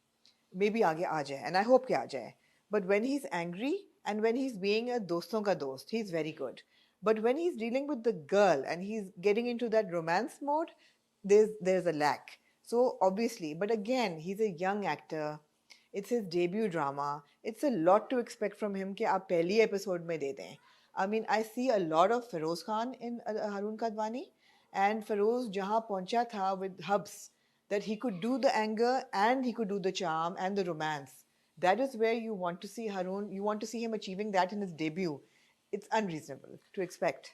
Maybe आगे आ जाए, and I hope कि आ जाए. But when he's angry and when he's being a दोस्तों का दोस्त, he's very good. But when he's dealing with the girl and he's getting into that romance mode, there's a lack. So obviously, but again, he's a young actor. It's his debut drama. It's a lot to expect from him कि आप पहली episode में दे दें. I mean, I see a lot of Feroz Khan in Haroon Kadwani, and Feroz जहाँ पहुंचा था with Hubs, that he could do the anger and he could do the charm and the romance. That is where you want to see Haroon. You want to see him achieving that in his debut. It's unreasonable to expect.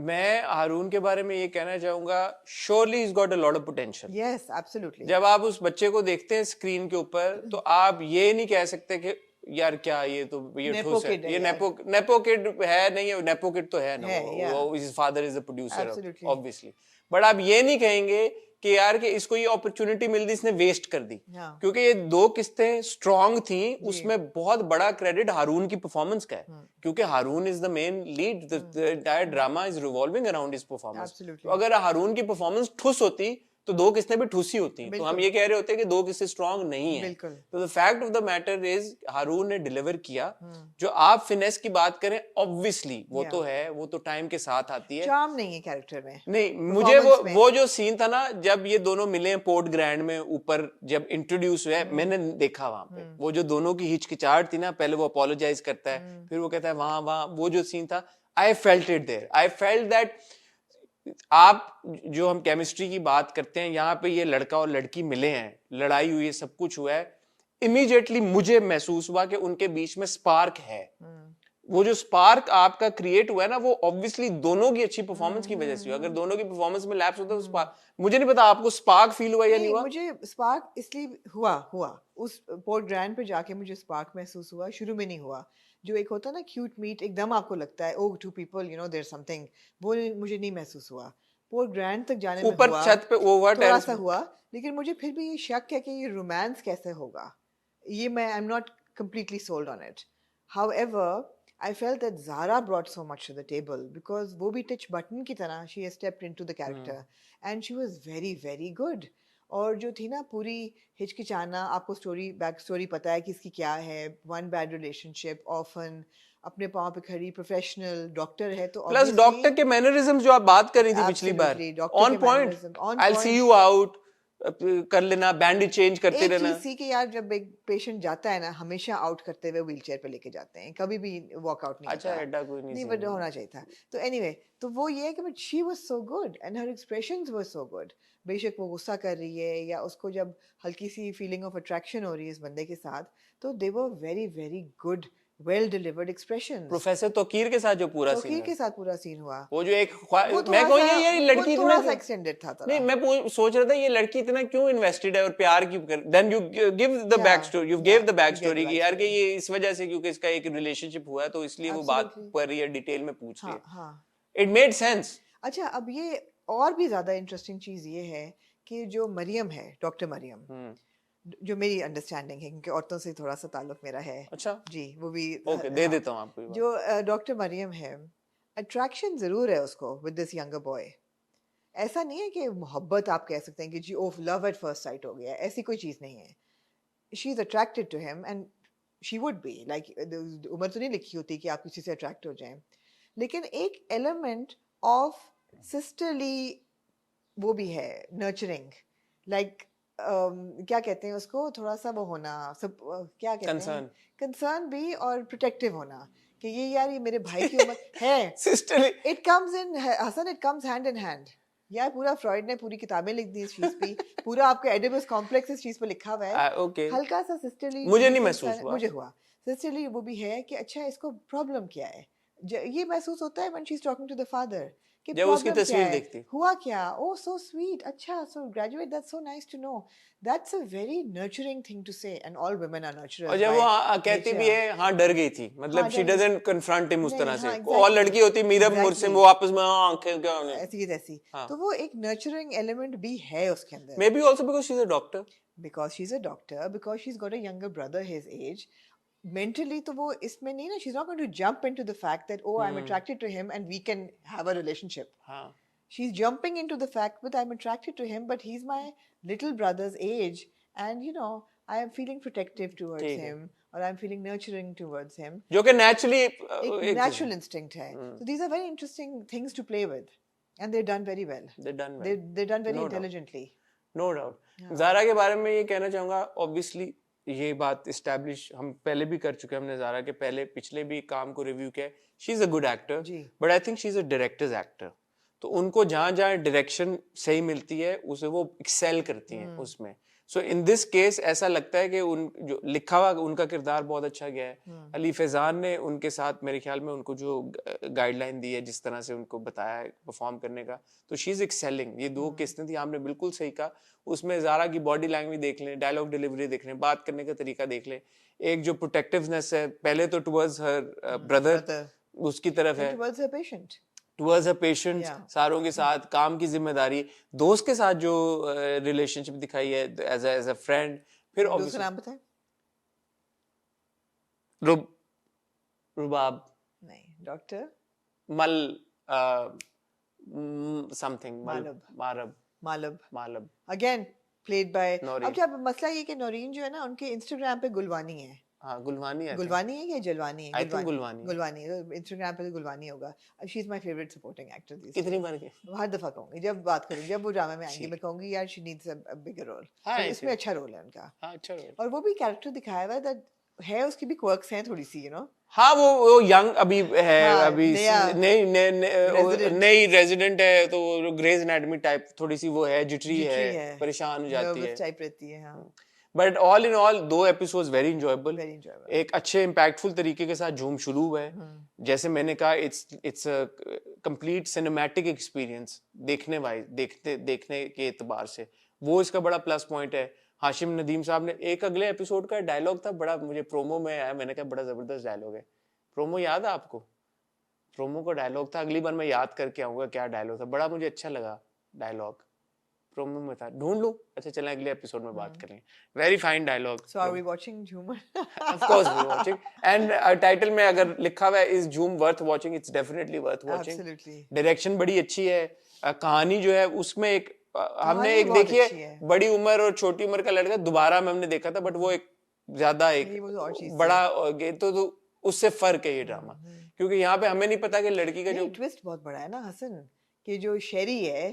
मैं हारून के बारे में ये कहना चाहूंगा, surely is got a lot of potential. Yes, absolutely. जब आप उस बच्चे को देखते हैं स्क्रीन के ऊपर, तो आप ये नहीं कह सकते कि यार क्या ये तो ये Nepo ठोस है, kid है ये यार। नेपो किड है नहीं है, नेपो किड तो है ना, है, yeah. वो his father is the producer Absolutely. Obviously. But आप ये नहीं कहेंगे कि यार कि इसको ये अपॉर्चुनिटी मिल दी, इसने वेस्ट कर दी। हाँ। क्योंकि ये 2 किस्तें स्ट्रॉन्ग थी, उसमें बहुत बड़ा क्रेडिट हारून की परफॉर्मेंस का है, क्योंकि Haroon is the main lead, the entire drama is revolving around his performance. Absolutely. तो अगर हारून की परफॉर्मेंस ठुस होती तो 2 किस्तें भी ठुसी होती हैं, तो हम ये कह रहे होते हैं कि 2 किस्तें स्ट्रॉन्ग नहीं है। बिल्कुल। तो the fact of the matter is Haroon ने डिलीवर किया। जो आप फिनेस की बात करें, ऑब्वियसली वो तो है, वो तो टाइम के साथ आती है। Charm नहीं है कैरेक्टर में। नहीं, मुझे Performance में। वो जो सीन था ना, जब ये दोनों मिले पोर्ट ग्रैंड में ऊपर, जब इंट्रोड्यूस हुए, मैंने देखा वहां पे वो जो दोनों की हिचकिचाहट थी ना, पहले वो अपोलोजाइज करता है, फिर वो कहता है वहां वो जो सीन था, I felt it there. I felt that आप जो हम केमिस्ट्री की बात करते हैं, यहाँ पे ये लड़का और लड़की मिले हैं, लड़ाई हुई है, सब कुछ हुआ है, इमीडिएटली मुझे महसूस हुआ कि उनके बीच में स्पार्क है। वो जो स्पार्क आपका क्रिएट हुआ है ना, वो ऑब्वियसली दोनों की अच्छी परफॉर्मेंस की वजह से हुआ। अगर दोनों की परफॉर्मेंस में लैप्स होता तो स्पार्क, मुझे नहीं पता आपको स्पार्क फील हुआ या नहीं हुआ? मुझे स्पार्क इसलिए हुआ उस पोर्ट ग्रैंड पे जाके मुझे स्पार्क महसूस हुआ, शुरू में नहीं हुआ। जो एक होता है ना क्यूट मीट, एकदम आपको लगता है oh 2 people you know there something, वो मुझे नहीं महसूस हुआ। पोर्ट ग्रैंड तक जाने में ऊपर हुआ, छत पे वो हुआ, थोड़ा टेरेस सा पे। हुआ, लेकिन मुझे फिर भी ये शक है कि ये रोमांस कैसे होगा, ये मैं आई am not completely sold on it. However, I felt that Zara brought so much to the table, because वो भी touch button की तरह she has stepped into the character and she was very very good. और जो थी ना पूरी हिचकिचाना, आपको स्टोरी बैक स्टोरी पता है कि इसकी क्या है, वन बैड रिलेशनशिप, ऑफन अपने पाँव पे खड़ी, प्रोफेशनल डॉक्टर है, तो प्लस डॉक्टर के मैनरिज्म जो आप बात कर रही थी पिछली बार, Absolutely, doctor ऑन के पॉइंट, mannerism, on आई point. सी यू आउट कर लेना, बैंडेज चेंज करते एक रहना। चीज थी कि यार जब एक पेशेंट जाता है ना, हमेशा आउट करते हुए व्हीलचेयर पे लेके जाते हैं, कभी भी वॉकआउट नहीं अच्छा, होता। एडा कोई नहीं नहीं, सीन बट है। होना चाहिए था। तो एनीवे, तो वो ये है कि but she was so good and her expressions were so good. बेशक वो गुस्सा कर रही है या उसको जब हल्की सी फीलिंग ऑफ अट्रैक्शन हो रही है इस बंदे के साथ, तो they were very very good well delivered expressions. Professor Tauqeer के साथ जो पूरा सीन तौकीर है, के साथ पूरा सीन हुआ, वो जो एक वो मैं कहूँ ये वो लड़की थोड़ा सा इतना एक्सटेंडेड था नहीं, थोड़ा। मैं सोच रहा था ये लड़की इतना क्यों इन्वेस्टेड है और प्यार क्यों कर, then you give the Yeah, back story, you yeah, give the back you gave story the कि यार कि backstory. ये इस वजह से क्योंकि इसका एक रिलेशनशिप हुआ है तो इसलिए वो बात Absolutely. कर रही है, डिटेल में पूछ रही हाँ है, हाँ। It made sense. अच्छा, अब ये और भी ज्यादा इंटरेस्टिंग चीज ये है कि जो मरियम है, डॉक्टर मरियम, जो मेरी अंडरस्टैंडिंग है क्योंकि औरतों से थोड़ा सा ताल्लुक मेरा है अच्छा, जी, वो भी ओके, दे देता हूँ आपको ये बात। जो डॉक्टर मरियम है, अट्रैक्शन जरूर है उसको विद दिस यंगर बॉय। ऐसा नहीं है कि मोहब्बत आप कह सकते हैं कि जी oh love at first sight हो गया, ऐसी कोई चीज़ नहीं है। She is attracted to him and she would be like, उम्र तो नहीं लिखी होती कि आप किसी से अट्रैक्ट हो जाएं, लेकिन एक एलिमेंट ऑफ सिस्टरली वो भी है, नर्चरिंग, लाइक क्या कहते हैं उसको, थोड़ा सा वो होना, सब क्या कहते Concern. हैं, कंसर्न भी और प्रोटेक्टिव होना कि ये यार ये मेरे भाई की उम्र है। Sisterly, it comes in Hasan, it comes hand in hand. यार पूरा फ्रॉइड ने पूरी किताबें लिख दी इस चीज पे, पूरा आपका एडिपस कॉम्प्लेक्स इस चीज पे लिखा हुआ है। ओके, हल्का सा सिस्टरली मुझे नहीं महसूस हुआ। मुझे हुआ सिस्टरली वो भी है कि अच्छा इसको प्रॉब्लम क्या है, ये महसूस होता है when she is talking to the father कि जब उसकी प्रॉब्लम क्या तस्वीर है, देखती। हुआ क्या, ओह सो स्वीट, अच्छा so graduate, that's so nice to know, that's a very nurturing thing to say and all women are nurturers. और जब वो कहती भी है हाँ डर गई थी, मतलब हाँ, शी डर गई। डजंट कन्फ्रंट हिम उस नहीं, तरह से, हाँ, और exactly. लड़की होती मीरब मुझसे वो आपस में हाँ, आंखें क्या होने, ऐसी की तैसी, हाँ। तो वो एक नर्चरिंग एलिमेंट भी है उसके अंदर। May be also because she is a doctor, because she's a doctor, because she's got a younger brother his age, mentally तो वो इसमें नहीं ना, she's not going to jump into the fact that oh I'm attracted to him and we can have a relationship. हाँ, She's jumping into the fact that I'm attracted to him but he's my little brother's age and you know I am feeling protective towards ठीक है। him or I'm feeling nurturing towards him. जो कि नेचुरली एक natural instinct है. So these are very interesting things to play with and they're done very well. they're done well, They're done very No doubt. intelligently. No doubt. Zara के बारे में ये कहना चाहूँगा, ऑब्वियसली ये बात इस्टेब्लिश हम पहले भी कर चुके हैं, हमने ज़ारा के पहले पिछले भी काम को रिव्यू किया, she is a good actor, जी। But I think she is a director's actor, तो उनको जहाँ जहाँ डायरेक्शन सही मिलती है उसे वो एक्सेल करती हैं उसमें। सो इन दिस केस ऐसा लगता है कि उन जो लिखा हुआ उनका किरदार बहुत अच्छा गया है। अली फैजान ने उनके साथ मेरे ख्याल में उनको जो गाइडलाइन दी है, जिस तरह से उनको बताया है परफॉर्म करने का, तो शी इज एक्सेलिंग। ये दो किस्तें थी, आपने बिल्कुल सही कहा। उसमें ज़ारा की बॉडी लैंग्वेज देख लें, डायलॉग डिलीवरी देख लें, बात करने का तरीका देख लें, एक जो प्रोटेक्टिवनेस है पहले तो टुवर्ड्स हर ब्रदर उसकी तरफ है, Towards her patient. Towards a patient, Yeah. सारों के साथ काम की जिम्मेदारी, दोस्त के साथ जो रिलेशनशिप दिखाई है एज अ फ्रेंड, फिर दूसरा obviously नाम बताएं? रुबाब नहीं, डॉक्टर मल समथिंग मालब। मारब मालब, मालब अगेन प्लेड बाय। नौरीन। अब जब मसला ये कि नौरीन जो है ना, उनके इंस्टाग्राम पे गुलवानी है। हाँ गुलवानी है, गुलवानी है या जलवानी है? I think गुलवानी है। गुलवानी है, तो इंस्टाग्राम पे तो गुलवानी होगा। She is my favourite supporting actor this कितनी बार के हर दफा कहूंगी, जब बात करूंगी, जब वो ड्रामा में आएंगी, मैं कहूंगी यार she needs a bigger role. हाँ, तो इसमें ऐसे। अच्छा रोल है उनका, हाँ अच्छा रोल। और वो भी कैरेक्टर दिखाया हुआ है that है, उसकी भी क्वर्क्स हैं थोड़ी सी, यू नो। हाँ वो यंग अभी है, हाँ, अभी नया resident। नई रेजिडेंट है, तो ग्रेज एनाटॉमी टाइप थोड़ी सी वो है, जिटरी जिटरी है, है, परेशान हो जाती है, नर्वस टाइप रहती है। हाँ, but all in all 2 episodes very enjoyable, very enjoyable. एक अच्छे इम्पैक्टफुल तरीके के साथ झूम शुरू हुआ है। जैसे मैंने कहा, it's a complete cinematic experience देखने देखने के एतबार से, वो इसका बड़ा प्लस पॉइंट है। हाशिम नदीम साहब ने एक अगले एपिसोड का डायलॉग था, बड़ा मुझे प्रोमो में आया, मैंने कहा बड़ा जबरदस्त डायलॉग है। प्रोमो याद है आपको? प्रोमो का डायलॉग था, अगली बार मैं याद करके आऊंगा क्या डायलॉग था, बड़ा मुझे अच्छा लगा डायलॉग, प्रोमो में था, ढूंढ लूं। अच्छा चलें अगले एपिसोड में बात करेंगे। Very fine dialogue. So are we watching झूमर? Of course we're watching, and title में अगर लिखा हुआ है इज झूम worth watching, it's definitely worth watching. Absolutely. Direction बड़ी अच्छी है, कहानी जो है उसमें एक हमने कहानी एक बहुत देखी अच्छी है, है। बड़ी उम्र और छोटी उम्र का लड़का दोबारा में हमने देखा था, बट वो एक ज्यादा ये एक वो तो और चीज़ थी। बड़ा तो उससे फर्क है ये ड्रामा, क्योंकि यहाँ पे हमें नहीं पता कि लड़की का जो नहीं, ट्विस्ट बहुत बड़ा है ना हसन, कि जो शेरी है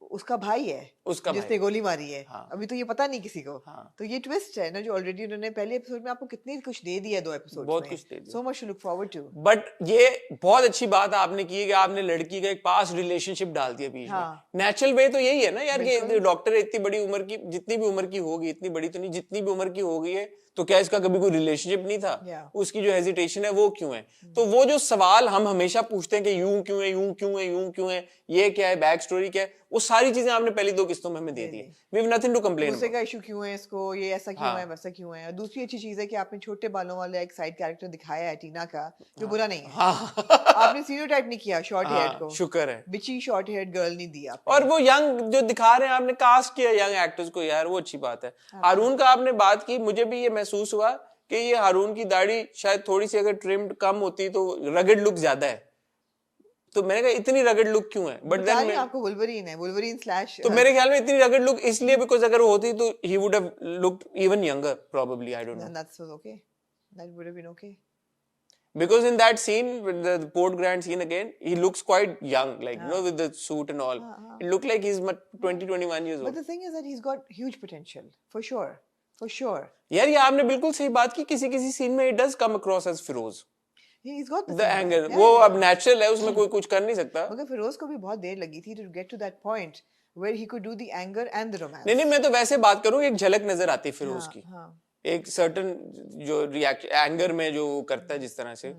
उसका भाई है, उसका जिसने भाई। गोली मारी है। हाँ। अभी तो ये पता नहीं किसी को। हाँ। तो ये ट्विस्ट है ना जो ऑलरेडी उन्होंने पहले एपिसोड में आपको कितनी कुछ दे दिया, 2 एपिसोड्स बहुत में। कुछ दे दिया। So much to look forward to. बट ये बहुत अच्छी बात आपने की है कि आपने लड़की का एक पास्ट रिलेशनशिप डाल दिया बीच हाँ। में। नेचुरल वे तो यही है ना यार, कि बिल्कुल। डॉक्टर इतनी बड़ी उम्र की, जितनी भी उम्र की होगी, इतनी बड़ी तो नहीं, जितनी भी उम्र की हो गई है, तो क्या इसका कभी कोई रिलेशनशिप नहीं था? Yeah. उसकी जो हेजिटेशन है वो क्यों है? तो वो जो सवाल हम हमेशा पूछते हैं कि यूं क्यों है, यूं क्यों है, यूं क्यों है, ये क्या है, बैक स्टोरी क्या है, वो सारी चीजें आपने पहली 2 किस्तों में हमें दे दी। We have nothing to complain गुस्से अबाउट। का इशू क्यों है इसको, ये ऐसा क्यों हाँ। है, वैसा क्यों है। और दूसरी अच्छी चीज है कि आपने छोटे बालों वाला एक साइड कैरेक्टर दिखाया है टीना का, जो बुरा नहीं है। हाँ। आपने स्टीरियोटाइप नहीं किया शॉर्ट हेयर हाँ, को। शुक्र है। बिची शॉर्ट हेयर गर्ल नहीं दी आपने। और वो यंग जो दिखा रहे हैं, आपने कास्ट किया यंग एक्टर्स को यार, वो अच्छी बात है। हारून का आपने बात की, मुझे भी ये महसूस हुआ कि ये हारून की दाढ़ी शायद थोड़ी सी अगर ट्रिम्ड कम होती तो रगड लुक ज्यादा है। तो मैंने कहा इतनी रगड लुक क्यों है? बट बता रही देन हूँ आपको, वुल्वरीन है, वुल्वरीन स्लैश। तो मेरे ख्याल में इतनी रगड लुक इसलिए बिकॉज अगर वो होती तो he would have looked even younger probably, I don't no. That's okay. That would have been okay. Because in that scene, with the Port Grant scene again, he looks quite young, like, you know, with the suit and all. It looked like he's 20, 21 years But old. the thing is that he's got huge potential, for sure, for sure. यार ये आपने बिल्कुल सही बात की, किसी किसी सीन में it does come across as Feroze, He's got the thing. anger, Yeah, वो yeah. अब नेचुरल है, उसमें कोई कुछ कर नहीं सकता। मगर फिरोज को भी बहुत देर लगी थी to get to that point where he could do the anger and the romance. नहीं नहीं, मैं तो वैसे बात करूँ, एक झलक नजर आती है फिरोज की, हाँ। एक सर्टन जो रिएक्शन एंगर में जो करता है जिस तरह से,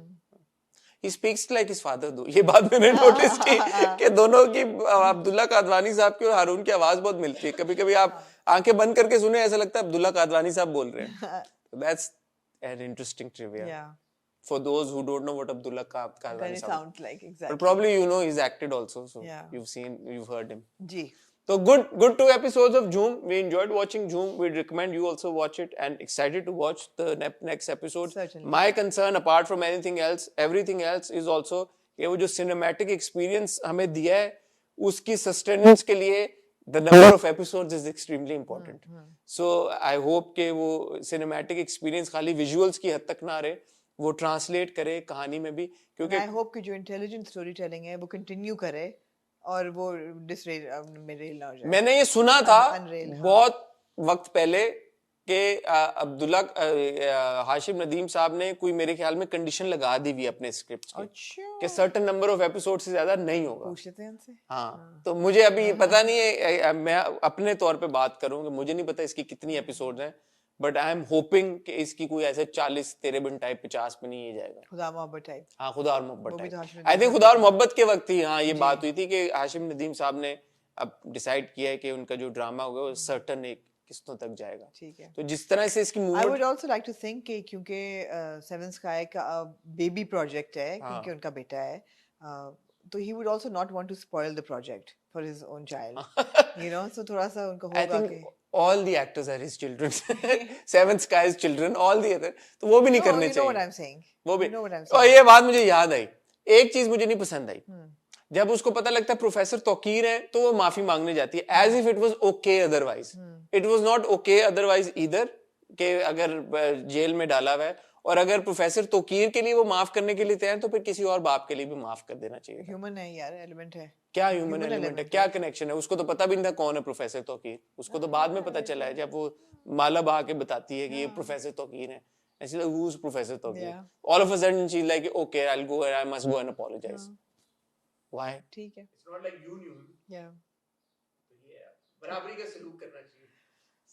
he speaks like his father though, ये बात मैंने नोटिस की कि दोनों की, अब्दुल्ला कादवानी साहब की और हारून की आवाज बहुत मिलती है। कभी कभी आप आंखें बंद करके सुने, ऐसा लगता है अब्दुल्ला कादवानी साहब बोल रहे हैं। That's an interesting trivia. Yeah. For those who don't know what Abdullah That Kadwani it sounds, sounds like exactly. but probably you know he's acted also, so Yeah. you've heard him. Ji. So good 2 episodes of Zoom. We enjoyed watching Zoom. We'd recommend you also watch it, and excited to watch the next episode. Certainly. My concern, apart from everything else is also कि वो जो cinematic experience हमें दिया है, उसकी sustenance के लिए the number of episodes is extremely important. So I hope कि वो cinematic experience खाली visuals की हद तक ना रहे, वो translate करे कहानी में भी, क्योंकि I hope कि जो intelligent storytelling है वो continue करे और वो डिसरेल ना हो जाए। मैंने ये सुना था Unreal, हाँ। बहुत वक्त पहले कि अब्दुल्ला हाशिम नदीम साहब ने कोई मेरे ख्याल में कंडीशन लगा दी हुई अपने स्क्रिप्ट की अच्छा। कि सर्टेन नंबर ऑफ एपिसोड से ज्यादा नहीं होगा। पूछ लेते हैं उनसे। हाँ, तो मुझे अभी पता नहीं है, मैं अपने तौर पे बात करूंगा, मुझे नहीं पता इसकी कितनी एपिसोड हैं, बट आई एम होपिंग कि इसकी कोई ऐसे 40 तेरे बिन टाइप 50 पे नहीं ये जाएगा। खुदा मोहब्बत टाइप। हाँ, खुदा और वो मोहब्बत भी तो टाइप। हाशिम आई थिंक खुदा और मोहब्बत के वक्त ही हाँ ये बात हुई थी कि हाशिम नदीम साहब ने अब डिसाइड किया है कि उनका जो ड्रामा होगा वो सर्टन एक किस्तों तक जाएगा। ठीक है। तो जिस तरह से इसकी I movement, would also like to think कि क्योंकि सेवन स्काई का बेबी प्रोजेक्ट है, क्योंकि उनका बेटा है, तो he would also not want to spoil the project for his own child, you know, so थोड़ा सा उनको आई होगा कि think all the actors are his children. Seven Skies children, all the other, तो वो भी नहीं no, करने you know what चाहिए। I'm saying. वो भी You know what I'm और saying. ये बात मुझे याद आई, एक चीज मुझे नहीं पसंद आई, जब उसको पता लगता है प्रोफेसर तौकीर है तो वो माफी मांगने जाती है, as if it was okay otherwise. It was not okay otherwise either, कि अगर जेल में डाला हुआ है और अगर प्रोफेसर तौकीर के लिए वो माफ करने के लिए तैयार, तो फिर किसी और बाप के लिए भी माफ कर देना चाहिए। ह्यूमन है यार, एलिमेंट है। क्या ह्यूमन Human एलिमेंट है, element क्या कनेक्शन है? उसको तो पता भी नहीं था कौन है प्रोफेसर तौकीर, उसको तो बाद में पता चला है जब वो माला बहा के बताती है कि ये प्रोफेसर तौकीर है। ऐसे like, who's Professor Tauqir? Yeah. All of a sudden she's like, okay, I'll go and I must go and apologize. Why? ठीक है। It's not like you knew him. Yeah. तो ये बराबरी का सलूक करना चाहिए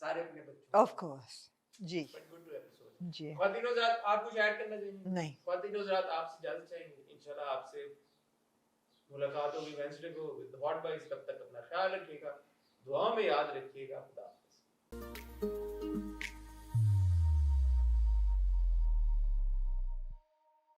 सारे अपने बच्चों। Of course. Ji. But good to episode. जी। ख्वातीनो ज़रात, आप कुछ ऐड करना चाहेंगे? नहीं। ख्वातीनो ज़रात, आपसे इजाजत चाहेंगे। इंशाल्लाह आपसे मुलाकात होगी वेडनेसडे को विद हॉट बाइट्स। तब तक अपना ख्याल रखिएगा, दुआ में याद रखिएगा। खुदा हाफिज़।